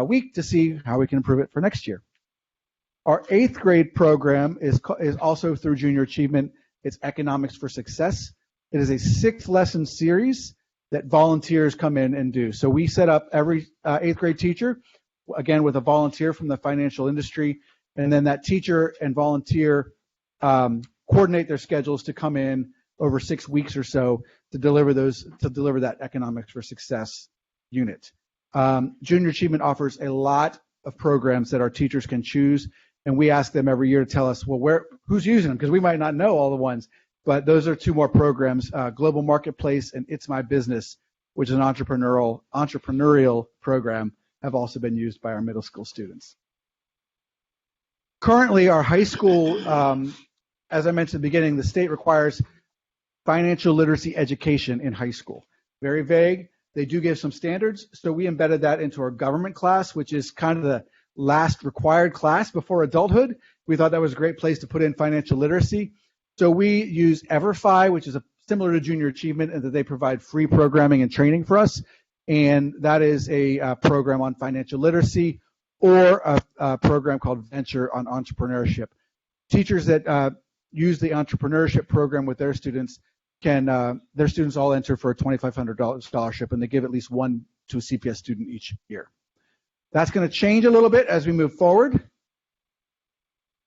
week to see how we can improve it for next year. Our 8th grade program is also through Junior Achievement. It's Economics for Success. It is a 6-lesson series that volunteers come in and do. So we set up every 8th grade teacher, again, with a volunteer from the financial industry, and then that teacher and volunteer coordinate their schedules to come in over 6 weeks or so to deliver that Economics for Success unit. Junior Achievement offers a lot of programs that our teachers can choose, and we ask them every year to tell us, well, who's using them, because we might not know all the ones, but those are 2 more programs, Global Marketplace and It's My Business, which is an entrepreneurial program, have also been used by our middle school students. Currently, our high school, as I mentioned at the beginning, the state requires financial literacy education in high school. Very vague. They do give some standards, so we embedded that into our government class, which is kind of the last required class before adulthood. We thought that was a great place to put in financial literacy. So we use EverFi, which is similar to Junior Achievement, and that they provide free programming and training for us. And that is a program on financial literacy, or a program called Venture on entrepreneurship. Teachers that use the entrepreneurship program with their students their students all enter for a $2,500 scholarship, and they give at least one to a CPS student each year. That's going to change a little bit as we move forward.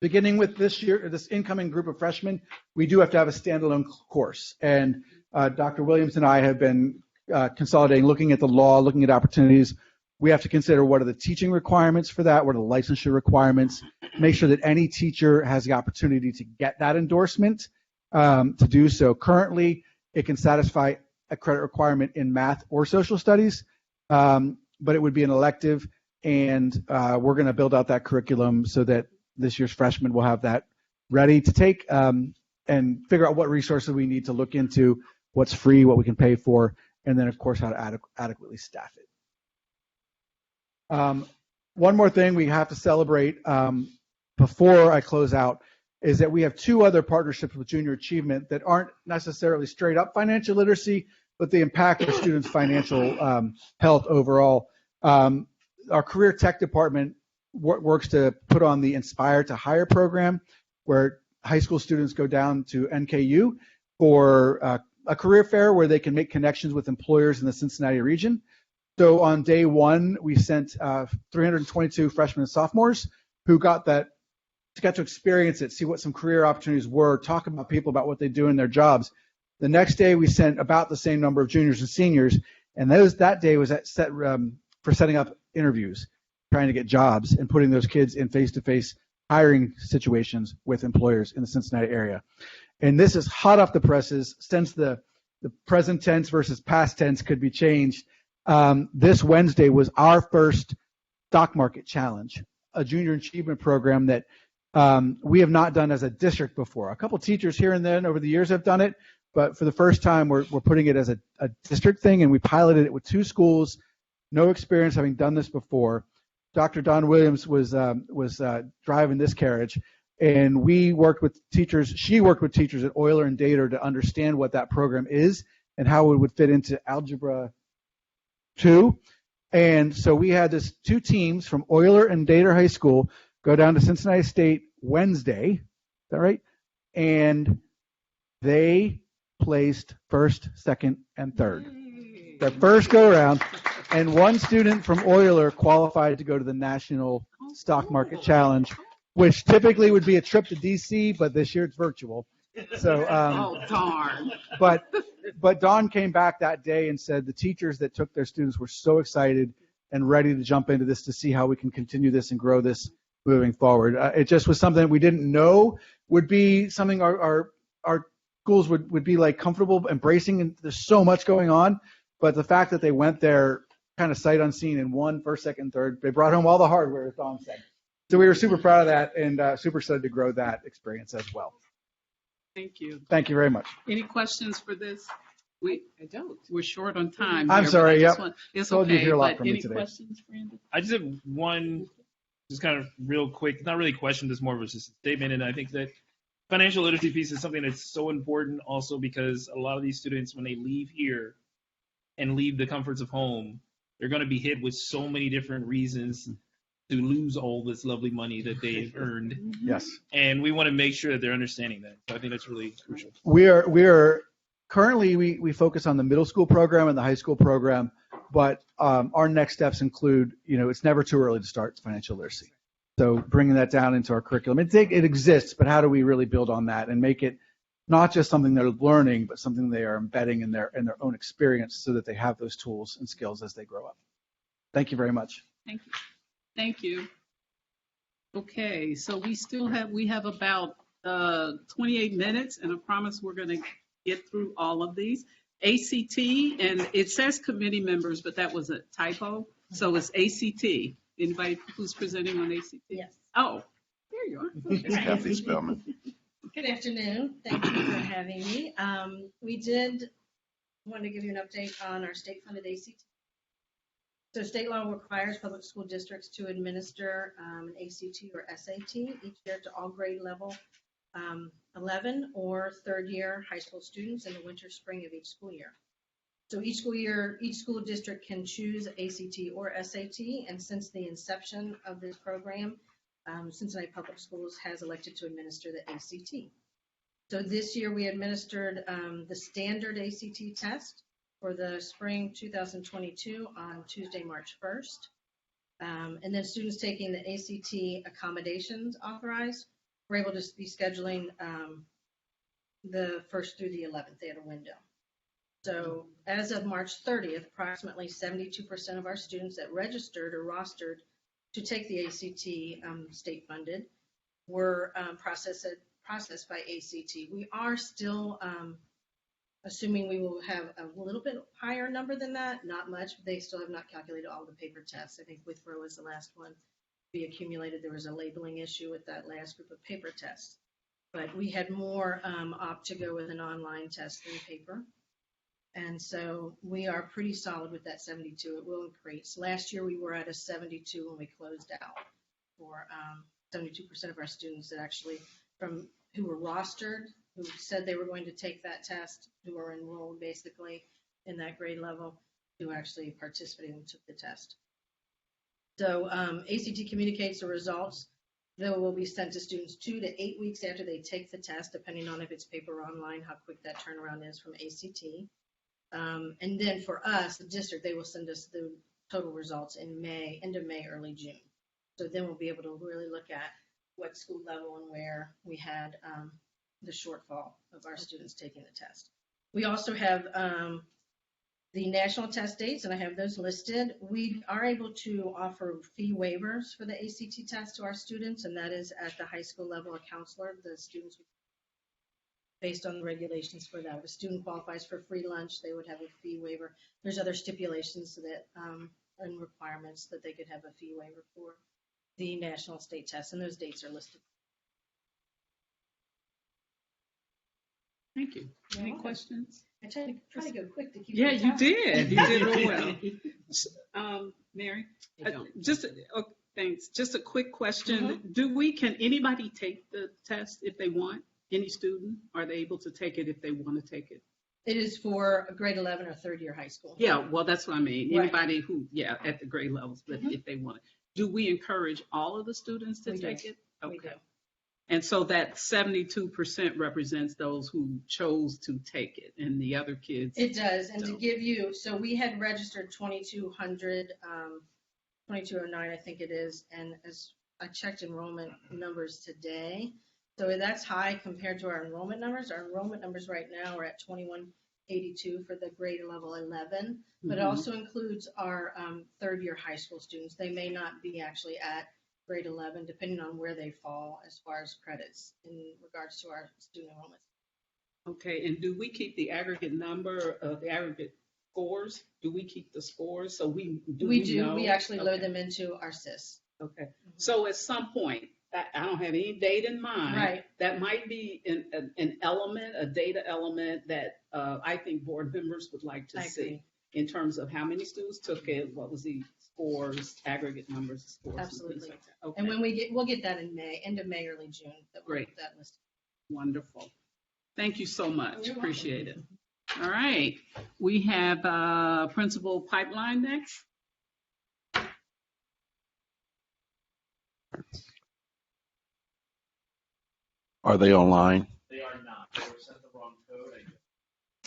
Beginning with this year, this incoming group of freshmen, we do have to have a standalone course. And Dr. Williams and I have been consolidating, looking at the law, looking at opportunities. We have to consider what are the teaching requirements for that, what are the licensure requirements, make sure that any teacher has the opportunity to get that endorsement to do so. Currently, it can satisfy a credit requirement in math or social studies, but it would be an elective, and we're going to build out that curriculum so that this year's freshmen will have that ready to take and figure out what resources we need to look into, what's free, what we can pay for, and then, of course, how to adequately staff it. One more thing we have to celebrate before I close out is that we have 2 other partnerships with Junior Achievement that aren't necessarily straight up financial literacy, but they impact our students' financial health overall. Our career tech department works to put on the Inspire to Hire program, where high school students go down to NKU for a career fair where they can make connections with employers in the Cincinnati region. So on day 1, we sent 322 freshmen and sophomores who got to experience it, see what some career opportunities were, talk about people about what they do in their jobs. The next day, we sent about the same number of juniors and seniors, and that day was set for setting up interviews, trying to get jobs, and putting those kids in face-to-face hiring situations with employers in the Cincinnati area. And this is hot off the presses. Since the present tense versus past tense could be changed, this Wednesday was our first stock market challenge, a junior achievement program that we have not done as a district before. A couple teachers here and then over the years have done it, but for the first time we're putting it as a district thing, and we piloted it with 2 schools, no experience having done this before. Dr. Don Williams was driving this carriage, And we worked with teachers, she worked with teachers at Euler and Dater to understand what that program is and how it would fit into Algebra 2. And so we had this 2 teams from Euler and Dater High School go down to Cincinnati State Wednesday. Is that right? And they placed first, second, and third. The first go around. And one student from Euler qualified to go to the National Stock Market Challenge, which typically would be a trip to DC, but this year it's virtual. So, Oh, darn. but Dawn came back that day and said the teachers that took their students were so excited and ready to jump into this to see how we can continue this and grow this moving forward. It just was something that we didn't know would be something our schools would be like comfortable embracing, and there's so much going on. But the fact that they went there kind of sight unseen and won first, second, third, they brought home all the hardware, as Dawn said. So we were super proud of that and super excited to grow that experience as well. Thank you. Thank you very much. Any questions for this? I don't. We're short on time. I'm here, sorry. but I just Yep. it's Told you to okay. hear a lot But from me any today. questions, Brandon? I just have one, just kind of real quick, not really a question, just more of just a statement. And I think that financial literacy piece is something that's so important also because a lot of these students, when they leave here and leave the comforts of home, they're going to be hit with so many different reasons to lose all this lovely money that they've earned. Yes. And we want to make sure that they're understanding that. So I think that's really crucial. We are currently we focus on the middle school program and the high school program, but our next steps include, it's never too early to start financial literacy. So bringing that down into our curriculum, it exists, but how do we really build on that and make it not just something they're learning, but something they are embedding in their own experience so that they have those tools and skills as they grow up. Thank you very much. Thank you. Thank you. Okay, so we have about 28 minutes, and I promise we're going to get through all of these. ACT, and it says committee members, but that was a typo. So it's ACT. Anybody who's presenting on ACT? Yes. Oh, there you are. Okay. Kathy Spellman. Good afternoon. Thank you for having me. We did want to give you an update on our state-funded ACT. So state law requires public school districts to administer an ACT or SAT each year to all grade level 11 or third year high school students in the winter, spring of each school year. So each school year, each school district can choose ACT or SAT, and since the inception of this program, Cincinnati Public Schools has elected to administer the ACT. So this year we administered the standard ACT test for the spring 2022 on Tuesday, March 1st. And then students taking the ACT accommodations authorized were able to be scheduling the 1st through the 11th. They had a window. So as of March 30th, approximately 72% of our students that registered or rostered to take the ACT state funded were processed by ACT. We are still assuming we will have a little bit higher number than that, not much, but they still have not calculated all the paper tests. I think Withrow was the last one to be accumulated. There was a labeling issue with that last group of paper tests. But we had more opt to go with an online test than paper. And so we are pretty solid with that 72. It will increase. Last year we were at a 72 when we closed out for 72% of our students that actually who were rostered, who said they were going to take that test, who are enrolled basically in that grade level, who actually participated and took the test. So ACT communicates the results. They will be sent to students 2 to 8 weeks after they take the test, depending on if it's paper or online, how quick that turnaround is from ACT. And then for us, the district, they will send us the total results in May, end of May, early June. So then we'll be able to really look at what school level and where we had the shortfall of our students taking the test. We also have the national test dates, and I have those listed. We are able to offer fee waivers for the ACT test to our students, and that is at the high school level. A counselor, the students, based on the regulations for that. If a student qualifies for free lunch, they would have a fee waiver. There's other stipulations that and requirements that they could have a fee waiver for the national state test, and those dates are listed. Thank you. Any questions? I try to go quick to keep. Yeah, you did. You did real well. Mary, I don't. just Thanks. Just a quick question. Can anybody take the test if they want? Any student? Are they able to take it if they want to take it? It is for a grade 11 or third year high school. Yeah, well, that's what I mean. Right. Anybody who, at the grade levels, but if they want it. Do we encourage all of the students to We do. take it? We do. And so that 72% represents those who chose to take it, and the other kids. It does, and to don't. give you, so we had registered 2,200, 2,209, I think it is, and as I checked enrollment numbers today, so that's high compared to our enrollment numbers. Our enrollment numbers right now are at 2182 for the grade level 11, but it also includes our third year high school students. They may not be actually at grade 11, depending on where they fall as far as credits in regards to our student enrollment. Okay, and do we keep the aggregate number of the aggregate scores? Do we keep the scores? So we do. We actually load Okay. them into our SIS. Okay. So at some point, I don't have any date in mind. Right. That might be an element, a data element that I think board members would like to I see agree. in terms of how many students took it, what was the scores, aggregate numbers of scores. and things Absolutely. like that. Okay. And when we'll get that in May, end of May, early June. Great. That list. Wonderful. Thank you so much. You're Appreciate it. All right. We have Principal Pipeline next. Are they online? They are not. They were sent the wrong code. I just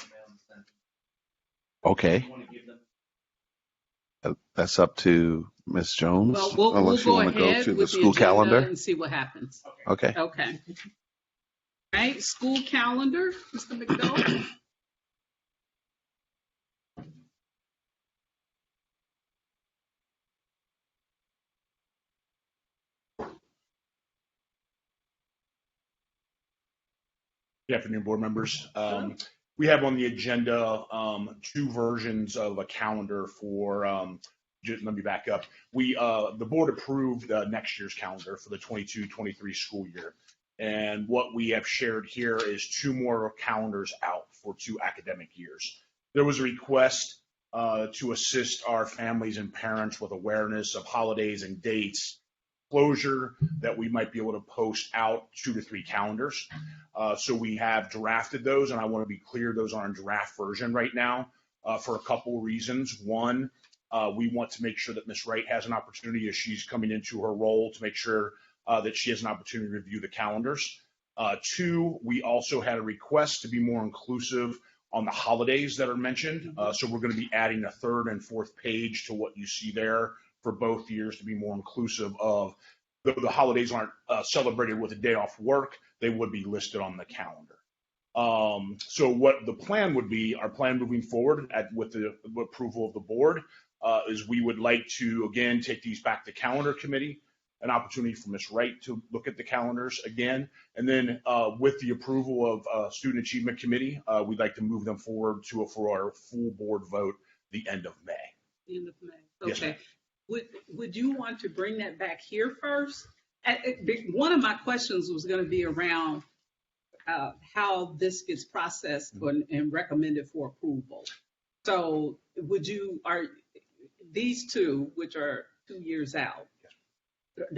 emailed and sent them. Okay, You want to give them? that's up to Ms. Jones. Well, we'll unless you go want to go ahead to the with school agenda calendar. and see what happens. Okay. Okay. All right, school calendar, Mr. McDowell. Good afternoon, board members. We have on the agenda two versions of a calendar for, let me back up. The board approved next year's calendar for the 22-23 school year. And what we have shared here is two more calendars out for 2 academic years. There was a request to assist our families and parents with awareness of holidays and dates, closure, that we might be able to post out 2 to 3 calendars. So we have drafted those, and I want to be clear, those are in draft version right now for a couple of reasons. One, we want to make sure that Ms. Wright has an opportunity as she's coming into her role to make sure that she has an opportunity to review the calendars. 2, we also had a request to be more inclusive on the holidays that are mentioned. So we're going to be adding a 3rd and 4th page to what you see there for both years to be more inclusive of the holidays aren't celebrated with a day off work, they would be listed on the calendar. So what the plan would be, our plan moving forward with the approval of the board, is we would like to, again, take these back to calendar committee, an opportunity for Ms. Wright to look at the calendars again. And then with the approval of Student Achievement Committee, we'd like to move them forward for our full board vote the end of May. End of May. Yes, ma'am. Okay. Would you want to bring that back here first? One of my questions was going to be around how this gets processed and recommended for approval. So are these two, which are 2 years out,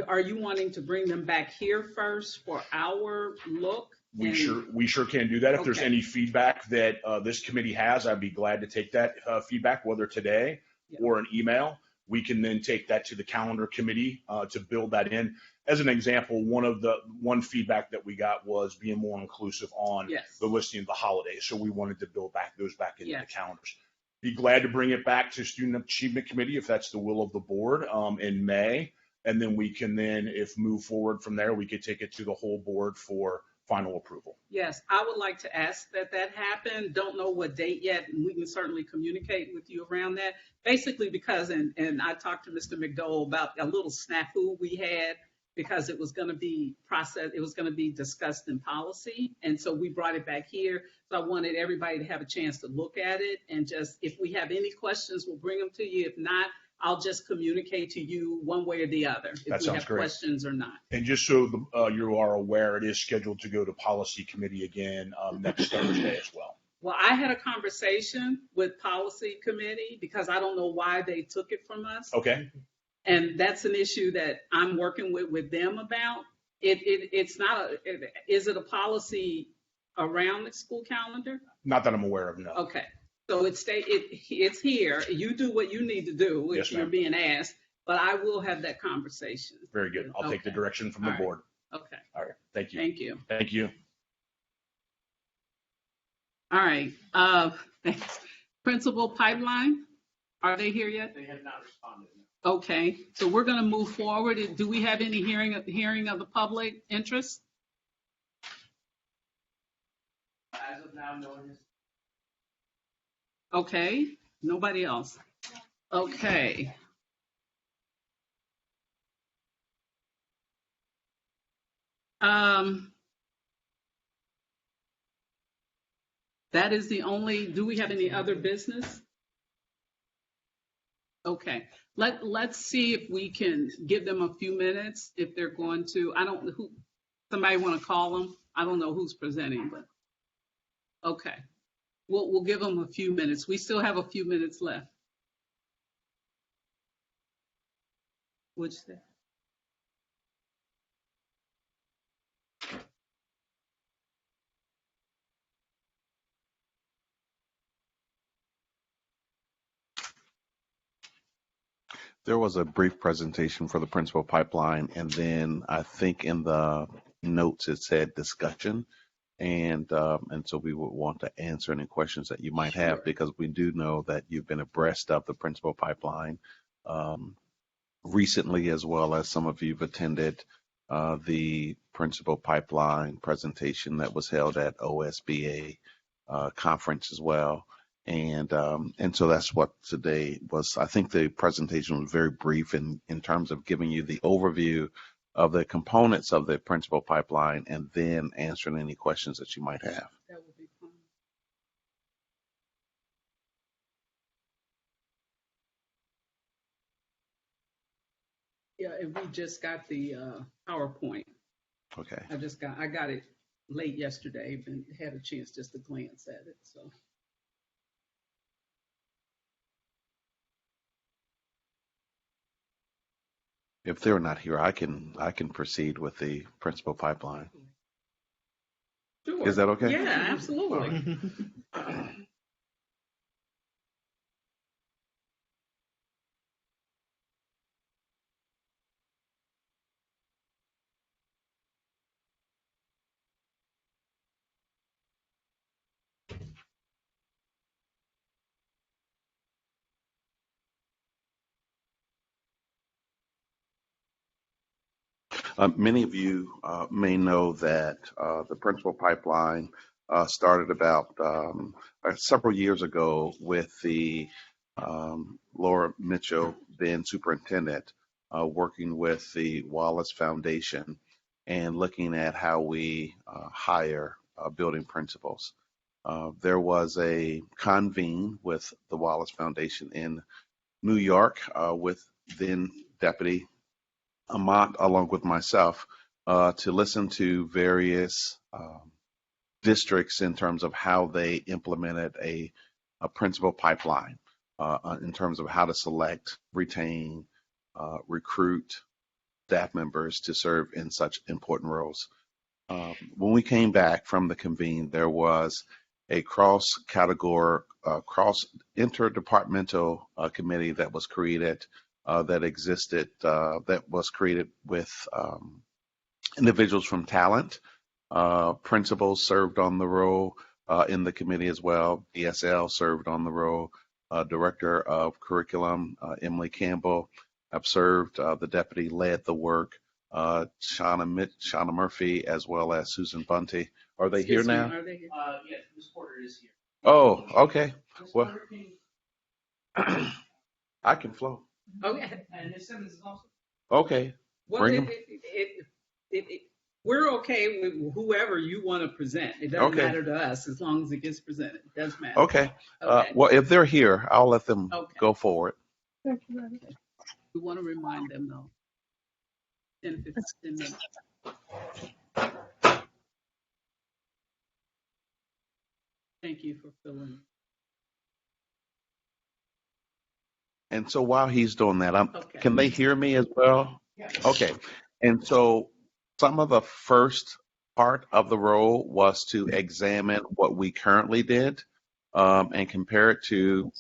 are you wanting to bring them back here first for our look? We sure can do that. If there's Okay. any feedback that this committee has, I'd be glad to take that feedback, whether today or an email. We can then take that to the calendar committee to build that in. As an example, one feedback that we got was being more inclusive on the listing of the holidays. So we wanted to build those back into the calendars. Be glad to bring it back to Student Achievement Committee if that's the will of the board in May. And then we can if move forward from there, we could take it to the whole board for final approval. Yes, I would like to ask that happen. Don't know what date yet, and we can certainly communicate with you around that. Basically because, and I talked to Mr. McDowell about a little snafu we had because it was going to be processed, it was going to be discussed in policy, and so we brought it back here. So I wanted everybody to have a chance to look at it, and just, if we have any questions, we'll bring them to you. If not, I'll just communicate to you one way or the other if we have questions or not. And just so you are aware, it is scheduled to go to policy committee again next Thursday as well. Well, I had a conversation with policy committee because I don't know why they took it from us. Okay. And that's an issue that I'm working with them about. It's not, is it a policy around the school calendar? Not that I'm aware of, no. Okay, so it's here. You do what you need to do Yes, if you're ma'am. being asked, but I will have that conversation. Very good. I'll take the Okay. direction from the All right. board. Okay, All right. Thank you. thank you. Thank you. All right, thanks. Principal Pipeline, are they here yet? They have not responded. Okay, so we're gonna move forward. Do we have any hearing of the public interest? As of now, no one has. Okay, nobody else. Okay. That is the only, do we have any other business? Okay, let's see if we can give them a few minutes if they're going to, I don't, who, somebody want to call them? I don't know who's presenting, but, okay. We'll give them a few minutes. We still have a few minutes left. Which, There was a brief presentation for the principal pipeline, and then I think in the notes it said discussion, and so we would want to answer any questions that you might have, because we do know that you've been abreast of the principal pipeline recently, as well as some of you've attended the principal pipeline presentation that was held at OSBA conference as well. And so that's what today was. I think the presentation was very brief in terms of giving you the overview of the components of the principal pipeline, and then answering any questions that you might have. that would be fine. Yeah, and we just got the PowerPoint. Okay. I got it late yesterday and had a chance just to glance at it, so. If they're not here, I can proceed with the principal pipeline. Sure. Is that okay? Yeah, absolutely. Many of you may know that the principal pipeline started about several years ago with the Laura Mitchell, then superintendent, working with the Wallace Foundation and looking at how we hire building principals. There was a convene with the Wallace Foundation in New York with then Deputy Amat, along with myself, to listen to various districts in terms of how they implemented a principal pipeline, in terms of how to select, retain, recruit staff members to serve in such important roles. When we came back from the convene, there was a cross-category, cross-interdepartmental committee that was created, that was created with individuals from talent. Principals served on the role in the committee as well. DSL served on the role. Director of Curriculum, Emily Campbell, observed. The deputy led the work. Shauna Murphy, as well as Susan Bunty. Are they here now? Are they here? Yes, Ms. Porter is here. Oh, okay. Ms. Well, Porter, can you- I can flow. Okay. And Ms. Simmons is also. Okay. Well, Bring 'em. we're okay with whoever you want to present. It doesn't Okay. matter to us as long as it gets presented. It doesn't matter. Okay. Okay. Well, if they're here, I'll let them Okay. go forward. We want to remind them though. 10, 15 minutes. Thank you for filling. And so while he's doing that, Okay. can they hear me as well? Okay. And so some of the first part of the role was to examine what we currently did and compare it to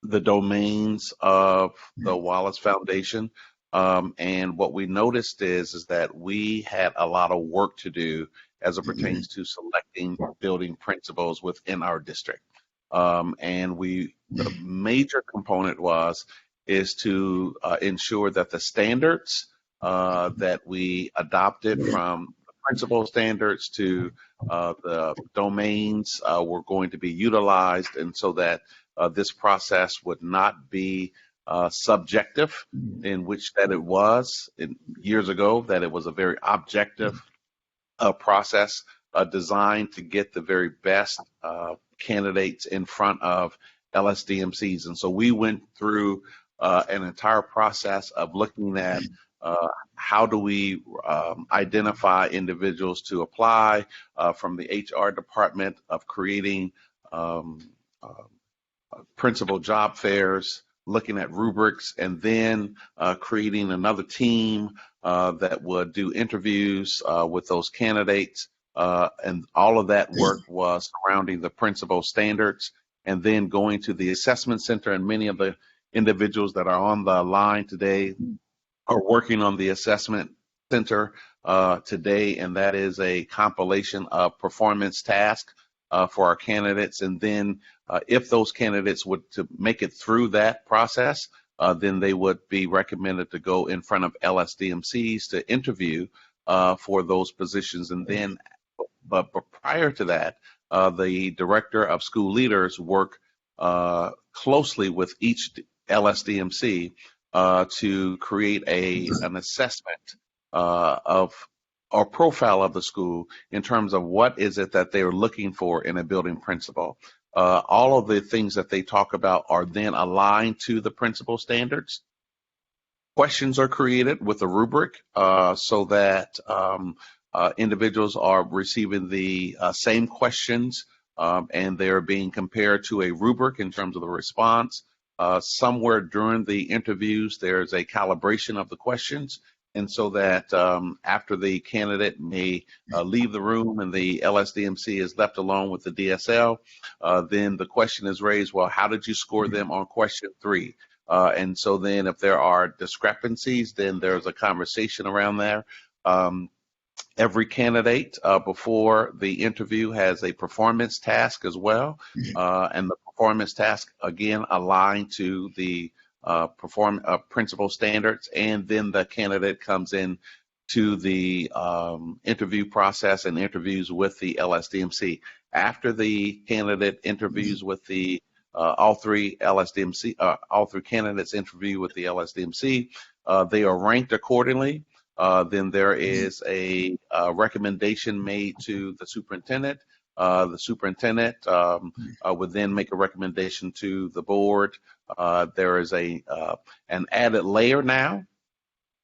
the domains of the Wallace Foundation. And what we noticed is that we had a lot of work to do as it pertains to selecting building principals within our district. And the major component is to ensure that the standards that we adopted from the principal standards to the domains were going to be utilized, and so that this process would not be subjective, in which that it was years ago, that it was a very objective process designed to get the very best candidates in front of LSDMCs. And so we went through an entire process of looking at how do we identify individuals to apply, from the HR department of creating principal job fairs, looking at rubrics, and then creating another team that would do interviews with those candidates. And all of that work was surrounding the principal standards, and then going to the assessment center. And many of the individuals that are on the line today are working on the assessment center today, and that is a compilation of performance tasks for our candidates. And then if those candidates would to make it through that process, then they would be recommended to go in front of LSDMCs to interview for those positions. And then, but prior to that, the director of school leaders work closely with each LSDMC to create an assessment of or profile of the school in terms of what is it that they're looking for in a building principal. All of the things that they talk about are then aligned to the principal standards. Questions are created with a rubric so that individuals are receiving the same questions, and they're being compared to a rubric in terms of the response. Somewhere during the interviews, there's a calibration of the questions, and so that after the candidate may leave the room and the LSDMC is left alone with the DSL, then the question is raised, well, how did you score them on question 3? And so then if there are discrepancies, then there's a conversation around there. Every candidate before the interview has a performance task as well, and the performance task again aligned to the principal standards, and then the candidate comes in to the interview process and interviews with the LSDMC. After the candidate interviews with the all three candidates interview with the LSDMC, they are ranked accordingly. Then there is a recommendation made to the superintendent. The superintendent would then make a recommendation to the board. There is an added layer now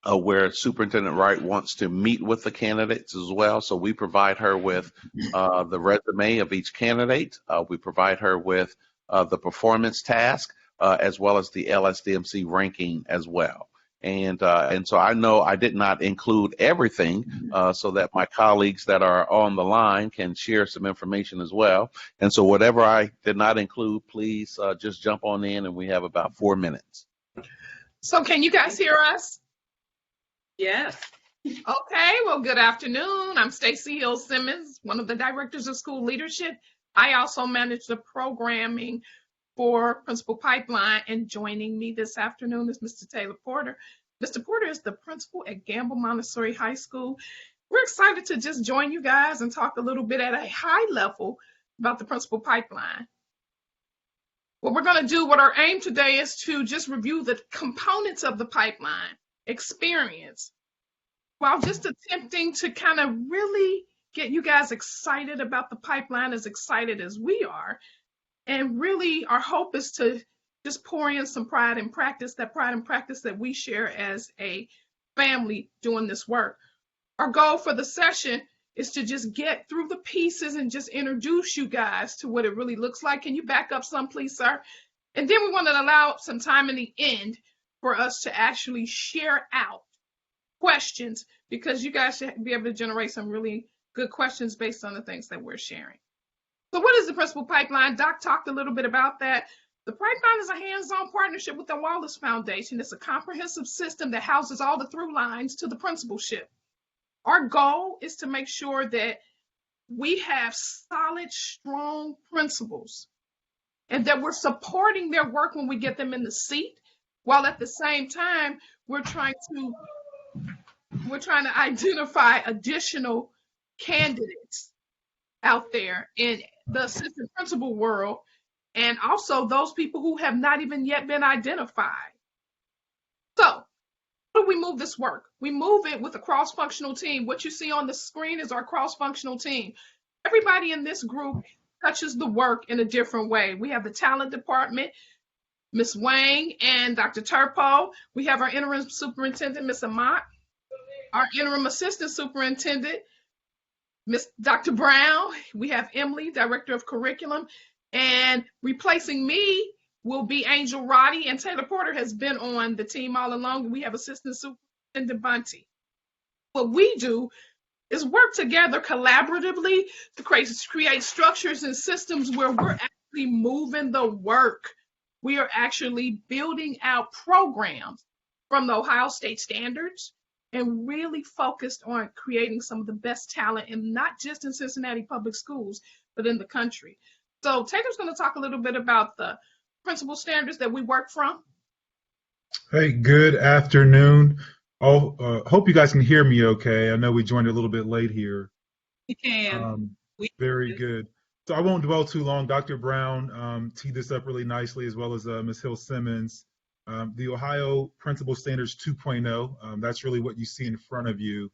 where Superintendent Wright wants to meet with the candidates as well. So we provide her with the resume of each candidate. We provide her with the performance task as well as the LSDMC ranking as well. And so I know I did not include everything so that my colleagues that are on the line can share some information as well. And so whatever I did not include, please just jump on in, and we have about 4 minutes. So can you guys hear us? Yes. Okay, well, good afternoon. I'm Stacey Hill Simmons, one of the directors of school leadership. I also manage the programming for Principal Pipeline, and joining me this afternoon is Mr. Taylor Porter. Mr. Porter is the principal at Gamble Montessori High School. We're excited to just join you guys and talk a little bit at a high level about the Principal Pipeline. What we're going to do, what our aim today is to just review the components of the pipeline experience, while just attempting to kind of really get you guys excited about the pipeline, as excited as we are. And really, our hope is to just pour in some pride and practice that we share as a family doing this work. Our goal for the session is to just get through the pieces and just introduce you guys to what it really looks like. Can you back up some, please, sir? And then we want to allow some time in the end for us to actually share out questions, because you guys should be able to generate some really good questions based on the things that we're sharing. So what is the principal pipeline? Doc talked a little bit about that. The pipeline is a hands-on partnership with the Wallace Foundation. It's a comprehensive system that houses all the through lines to the principalship. Our goal is to make sure that we have solid, strong principals and that we're supporting their work when we get them in the seat, while at the same time, we're trying to identify additional candidates out there in the assistant principal world, and also those people who have not even yet been identified. So, how do we move this work? We move it with a cross-functional team. What you see on the screen is our cross-functional team. Everybody in this group touches the work in a different way. We have the talent department, Ms. Wang and Dr. Turpo. We have our interim superintendent, Ms. Amat, our interim assistant superintendent, Dr. Brown. We have Emily, director of curriculum, and replacing me will be Angel Roddy, and Taylor Porter has been on the team all along. We have assistant superintendent Bunty. What we do is work together collaboratively to create structures and systems where we're actually moving the work. We are actually building out programs from the Ohio State standards and really focused on creating some of the best talent, and not just in Cincinnati Public Schools, but in the country. So Taylor's going to talk a little bit about the principal standards that we work from. Hey, good afternoon. Hope you guys can hear me okay. I know we joined a little bit late here. We can. Very good. So I won't dwell too long. Dr. Brown teed this up really nicely, as well as Ms. Hill Simmons. The Ohio Principal Standards 2.0, that's really what you see in front of you.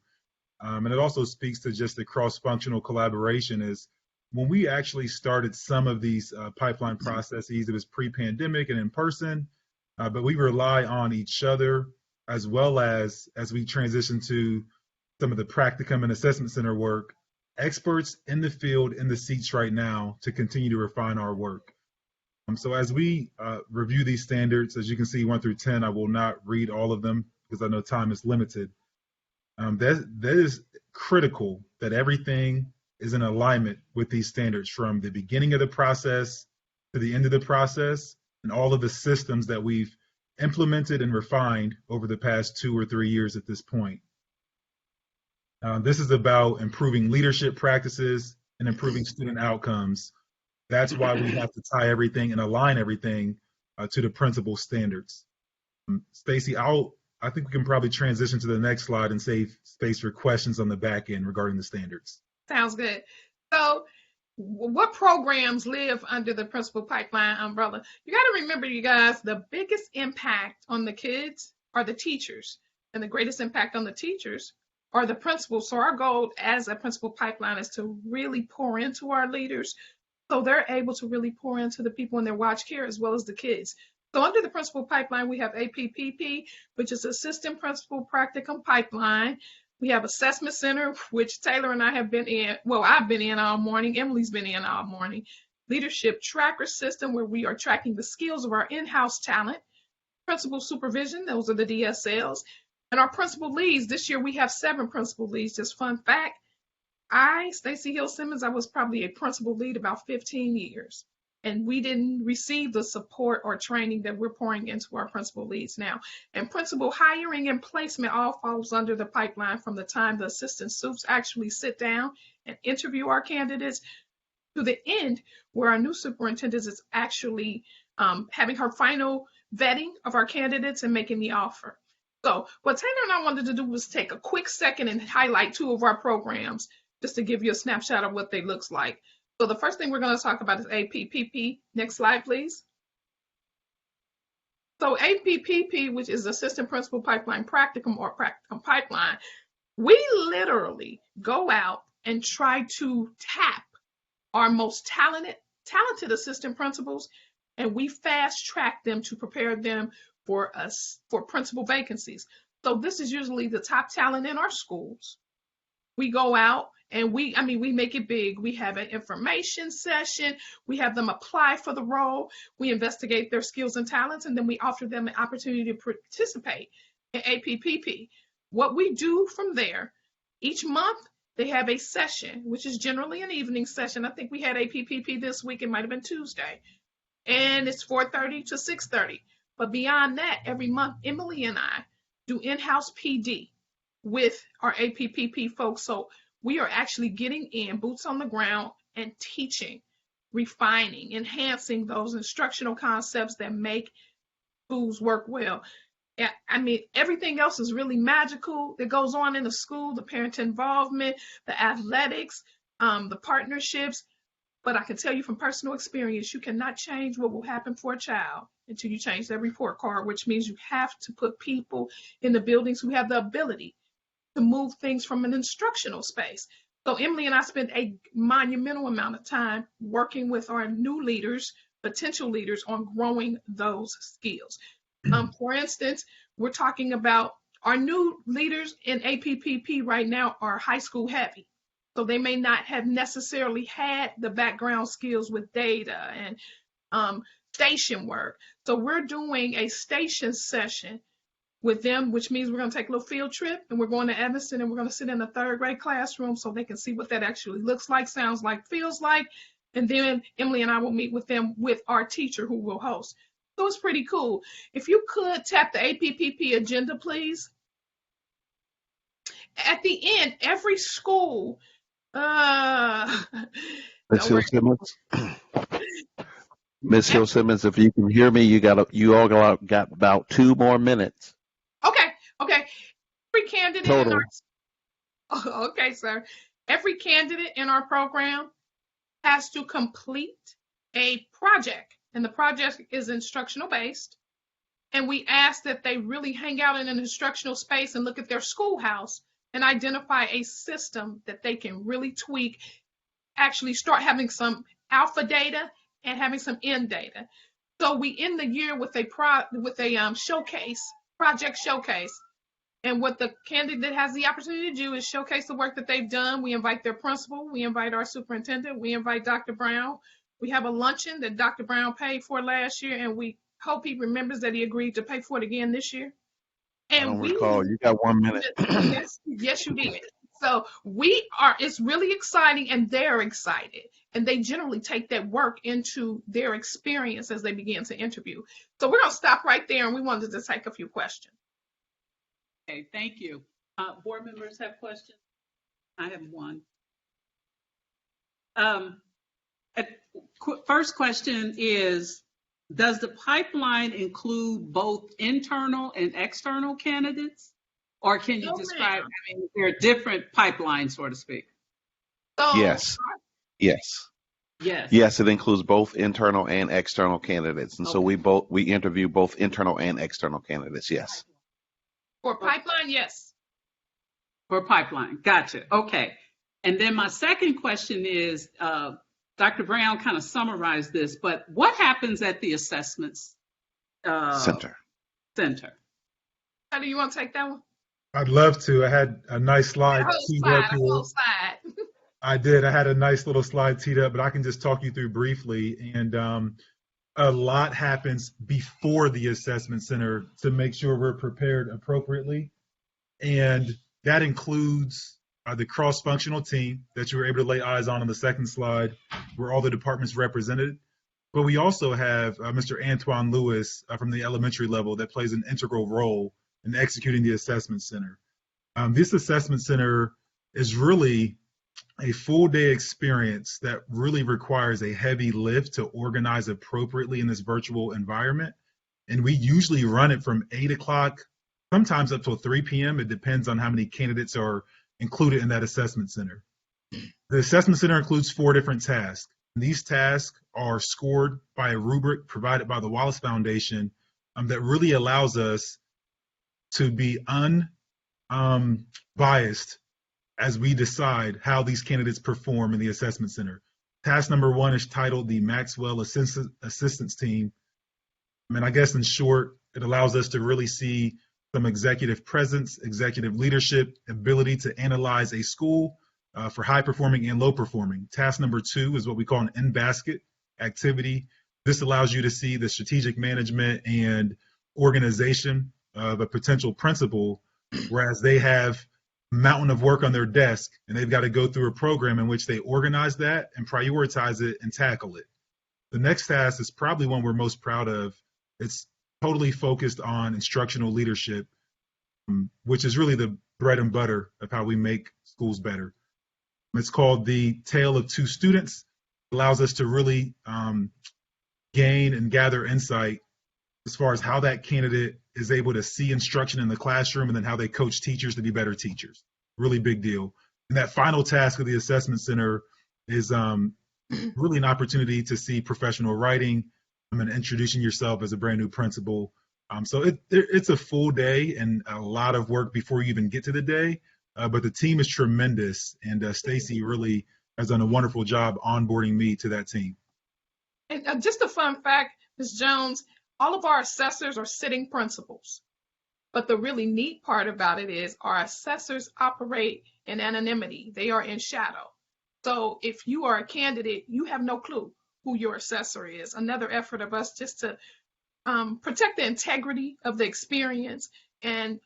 And it also speaks to just the cross-functional collaboration. Is when we actually started some of these pipeline processes, it was pre-pandemic and in person, but we rely on each other, as well as we transition to some of the practicum and assessment center work, experts in the field, in the seats right now to continue to refine our work. So as we review these standards, as you can see 1 through 10, I will not read all of them because I know time is limited. That is critical that everything is in alignment with these standards from the beginning of the process to the end of the process, and all of the systems that we've implemented and refined over the past 2 or 3 years at this point. This is about improving leadership practices and improving student outcomes. That's why we have to tie everything and align everything to the principal standards. Stacy, I think we can probably transition to the next slide and save space for questions on the back end regarding the standards. Sounds good. So what programs live under the principal pipeline umbrella? You got to remember, you guys, the biggest impact on the kids are the teachers, and the greatest impact on the teachers are the principals. So our goal as a principal pipeline is to really pour into our leaders so they're able to really pour into the people in their watch care as well as the kids. So under the principal pipeline, we have APPP, which is Assistant Principal Practicum Pipeline. We have Assessment Center, which Taylor and I have been in. Well, I've been in all morning. Emily's been in all morning. Leadership Tracker System, where we are tracking the skills of our in-house talent. Principal Supervision, those are the DSLs. And our principal leads, this year we have 7 principal leads. Just fun fact, Stacey Hill Simmons, I was probably a principal lead about 15 years. And we didn't receive the support or training that we're pouring into our principal leads now. And principal hiring and placement all falls under the pipeline from the time the assistant supes actually sit down and interview our candidates to the end where our new superintendent is actually having her final vetting of our candidates and making the offer. So what Taylor and I wanted to do was take a quick second and highlight 2 of our programs just to give you a snapshot of what they looks like. So the first thing we're going to talk about is APPP. Next slide, please. So APPP, which is Assistant Principal Pipeline Practicum or Practicum Pipeline, we literally go out and try to tap our most talented assistant principals, and we fast track them to prepare them for principal vacancies. So this is usually the top talent in our schools. We go out And we make it big. We have an information session. We have them apply for the role. We investigate their skills and talents, and then we offer them an opportunity to participate in APPP. What we do from there, each month, they have a session, which is generally an evening session. I think we had APPP this week. It might have been Tuesday. And it's 4:30 to 6:30. But beyond that, every month, Emily and I do in-house PD with our APPP folks. So we are actually getting in, boots on the ground, and teaching, refining, enhancing those instructional concepts that make schools work well. I mean, everything else is really magical that goes on in the school, the parent involvement, the athletics, the partnerships. But I can tell you from personal experience, you cannot change what will happen for a child until you change their report card, which means you have to put people in the buildings who have the ability to move things from an instructional space. So Emily and I spent a monumental amount of time working with our new leaders, potential leaders, on growing those skills. For instance, we're talking about our new leaders in APPP right now are high school heavy. So they may not have necessarily had the background skills with data and station work. So we're doing a station session with them, which means we're going to take a little field trip, and we're going to Evanston, and we're going to sit in a third grade classroom so they can see what that actually looks like, sounds like, feels like. And then Emily and I will meet with them with our teacher who will host. So it's pretty cool. If you could tap the APPP agenda, please. At the end, every school. Ms. Hill Simmons. Ms. Hill Simmons, if you can hear me, you all got about 2 more minutes. Okay. Every candidate Total. Okay, sir. Every candidate in our program has to complete a project, and the project is instructional based. And we ask that they really hang out in an instructional space and look at their schoolhouse and identify a system that they can really tweak, actually start having some alpha data and having some end data. So we end the year with a project showcase. And what the candidate has the opportunity to do is showcase the work that they've done. We invite their principal, we invite our superintendent, we invite Dr. Brown. We have a luncheon that Dr. Brown paid for last year, and we hope he remembers that he agreed to pay for it again this year. And I don't recall. You got 1 minute. Yes, you did. So it's really exciting, and they're excited. And they generally take that work into their experience as they begin to interview. So we're going to stop right there, and we wanted to take a few questions. Okay, thank you. Board members have questions? I have one. First question is, does the pipeline include both internal and external candidates? Or can you describe, there are different pipelines, so to speak? Yes. Yes, it includes both internal and external candidates. And so we interview both internal and external candidates, yes. For pipeline, yes. For pipeline, gotcha. Okay. And then my second question is, Dr. Brown kind of summarized this, but what happens at the assessments center? How do you want to take that one? I'd love to. I had a nice slide teed up here. I did. I had a nice little slide teed up, but I can just talk you through briefly. And a lot happens before the assessment center to make sure we're prepared appropriately. And that includes the cross-functional team that you were able to lay eyes on the second slide, where all the departments represented. But we also have Mr. Antoine Lewis from the elementary level that plays an integral role in executing the assessment center. This assessment center is really a full-day experience that really requires a heavy lift to organize appropriately in this virtual environment. And we usually run it from 8 o'clock, sometimes up till 3 p.m. It depends on how many candidates are included in that assessment center. The assessment center includes 4 different tasks. And these tasks are scored by a rubric provided by the Wallace Foundation that really allows us to be unbiased as we decide how these candidates perform in the assessment center. Task number 1 is titled the Maxwell Assistance Team. And I guess in short, it allows us to really see some executive presence, executive leadership, ability to analyze a school, for high performing and low performing. Task number 2 is what we call an in-basket activity. This allows you to see the strategic management and organization of a potential principal, whereas they have a mountain of work on their desk and they've got to go through a program in which they organize that and prioritize it and tackle it. The next task is probably one we're most proud of. It's totally focused on instructional leadership, which is really the bread and butter of how we make schools better. It's called the Tale of Two Students. It allows us to really gain and gather insight as far as how that candidate is able to see instruction in the classroom and then how they coach teachers to be better teachers. Really big deal. And that final task of the assessment center is really an opportunity to see professional writing and introducing yourself as a brand new principal. So it's a full day and a lot of work before you even get to the day, but the team is tremendous, and Stacy really has done a wonderful job onboarding me to that team. And just a fun fact, Ms. Jones, all of our assessors are sitting principals. But the really neat part about it is our assessors operate in anonymity. They are in shadow. So if you are a candidate, you have no clue who your assessor is. Another effort of us just to protect the integrity of the experience and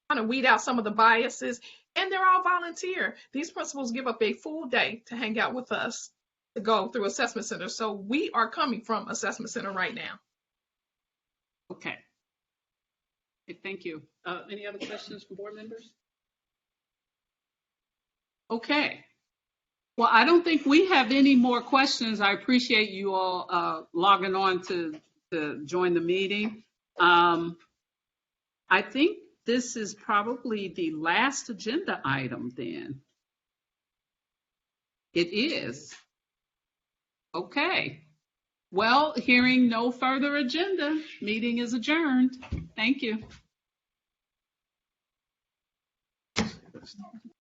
kind of weed out some of the biases. And they're all volunteer. These principals give up a full day to hang out with us to go through assessment center. So we are coming from assessment center right now. Okay. Thank you. Any other questions from board members? Okay. Well, I don't think we have any more questions. I appreciate you all logging on to join the meeting. I think this is probably the last agenda item then. It is. Okay. Well, hearing no further agenda, meeting is adjourned. Thank you.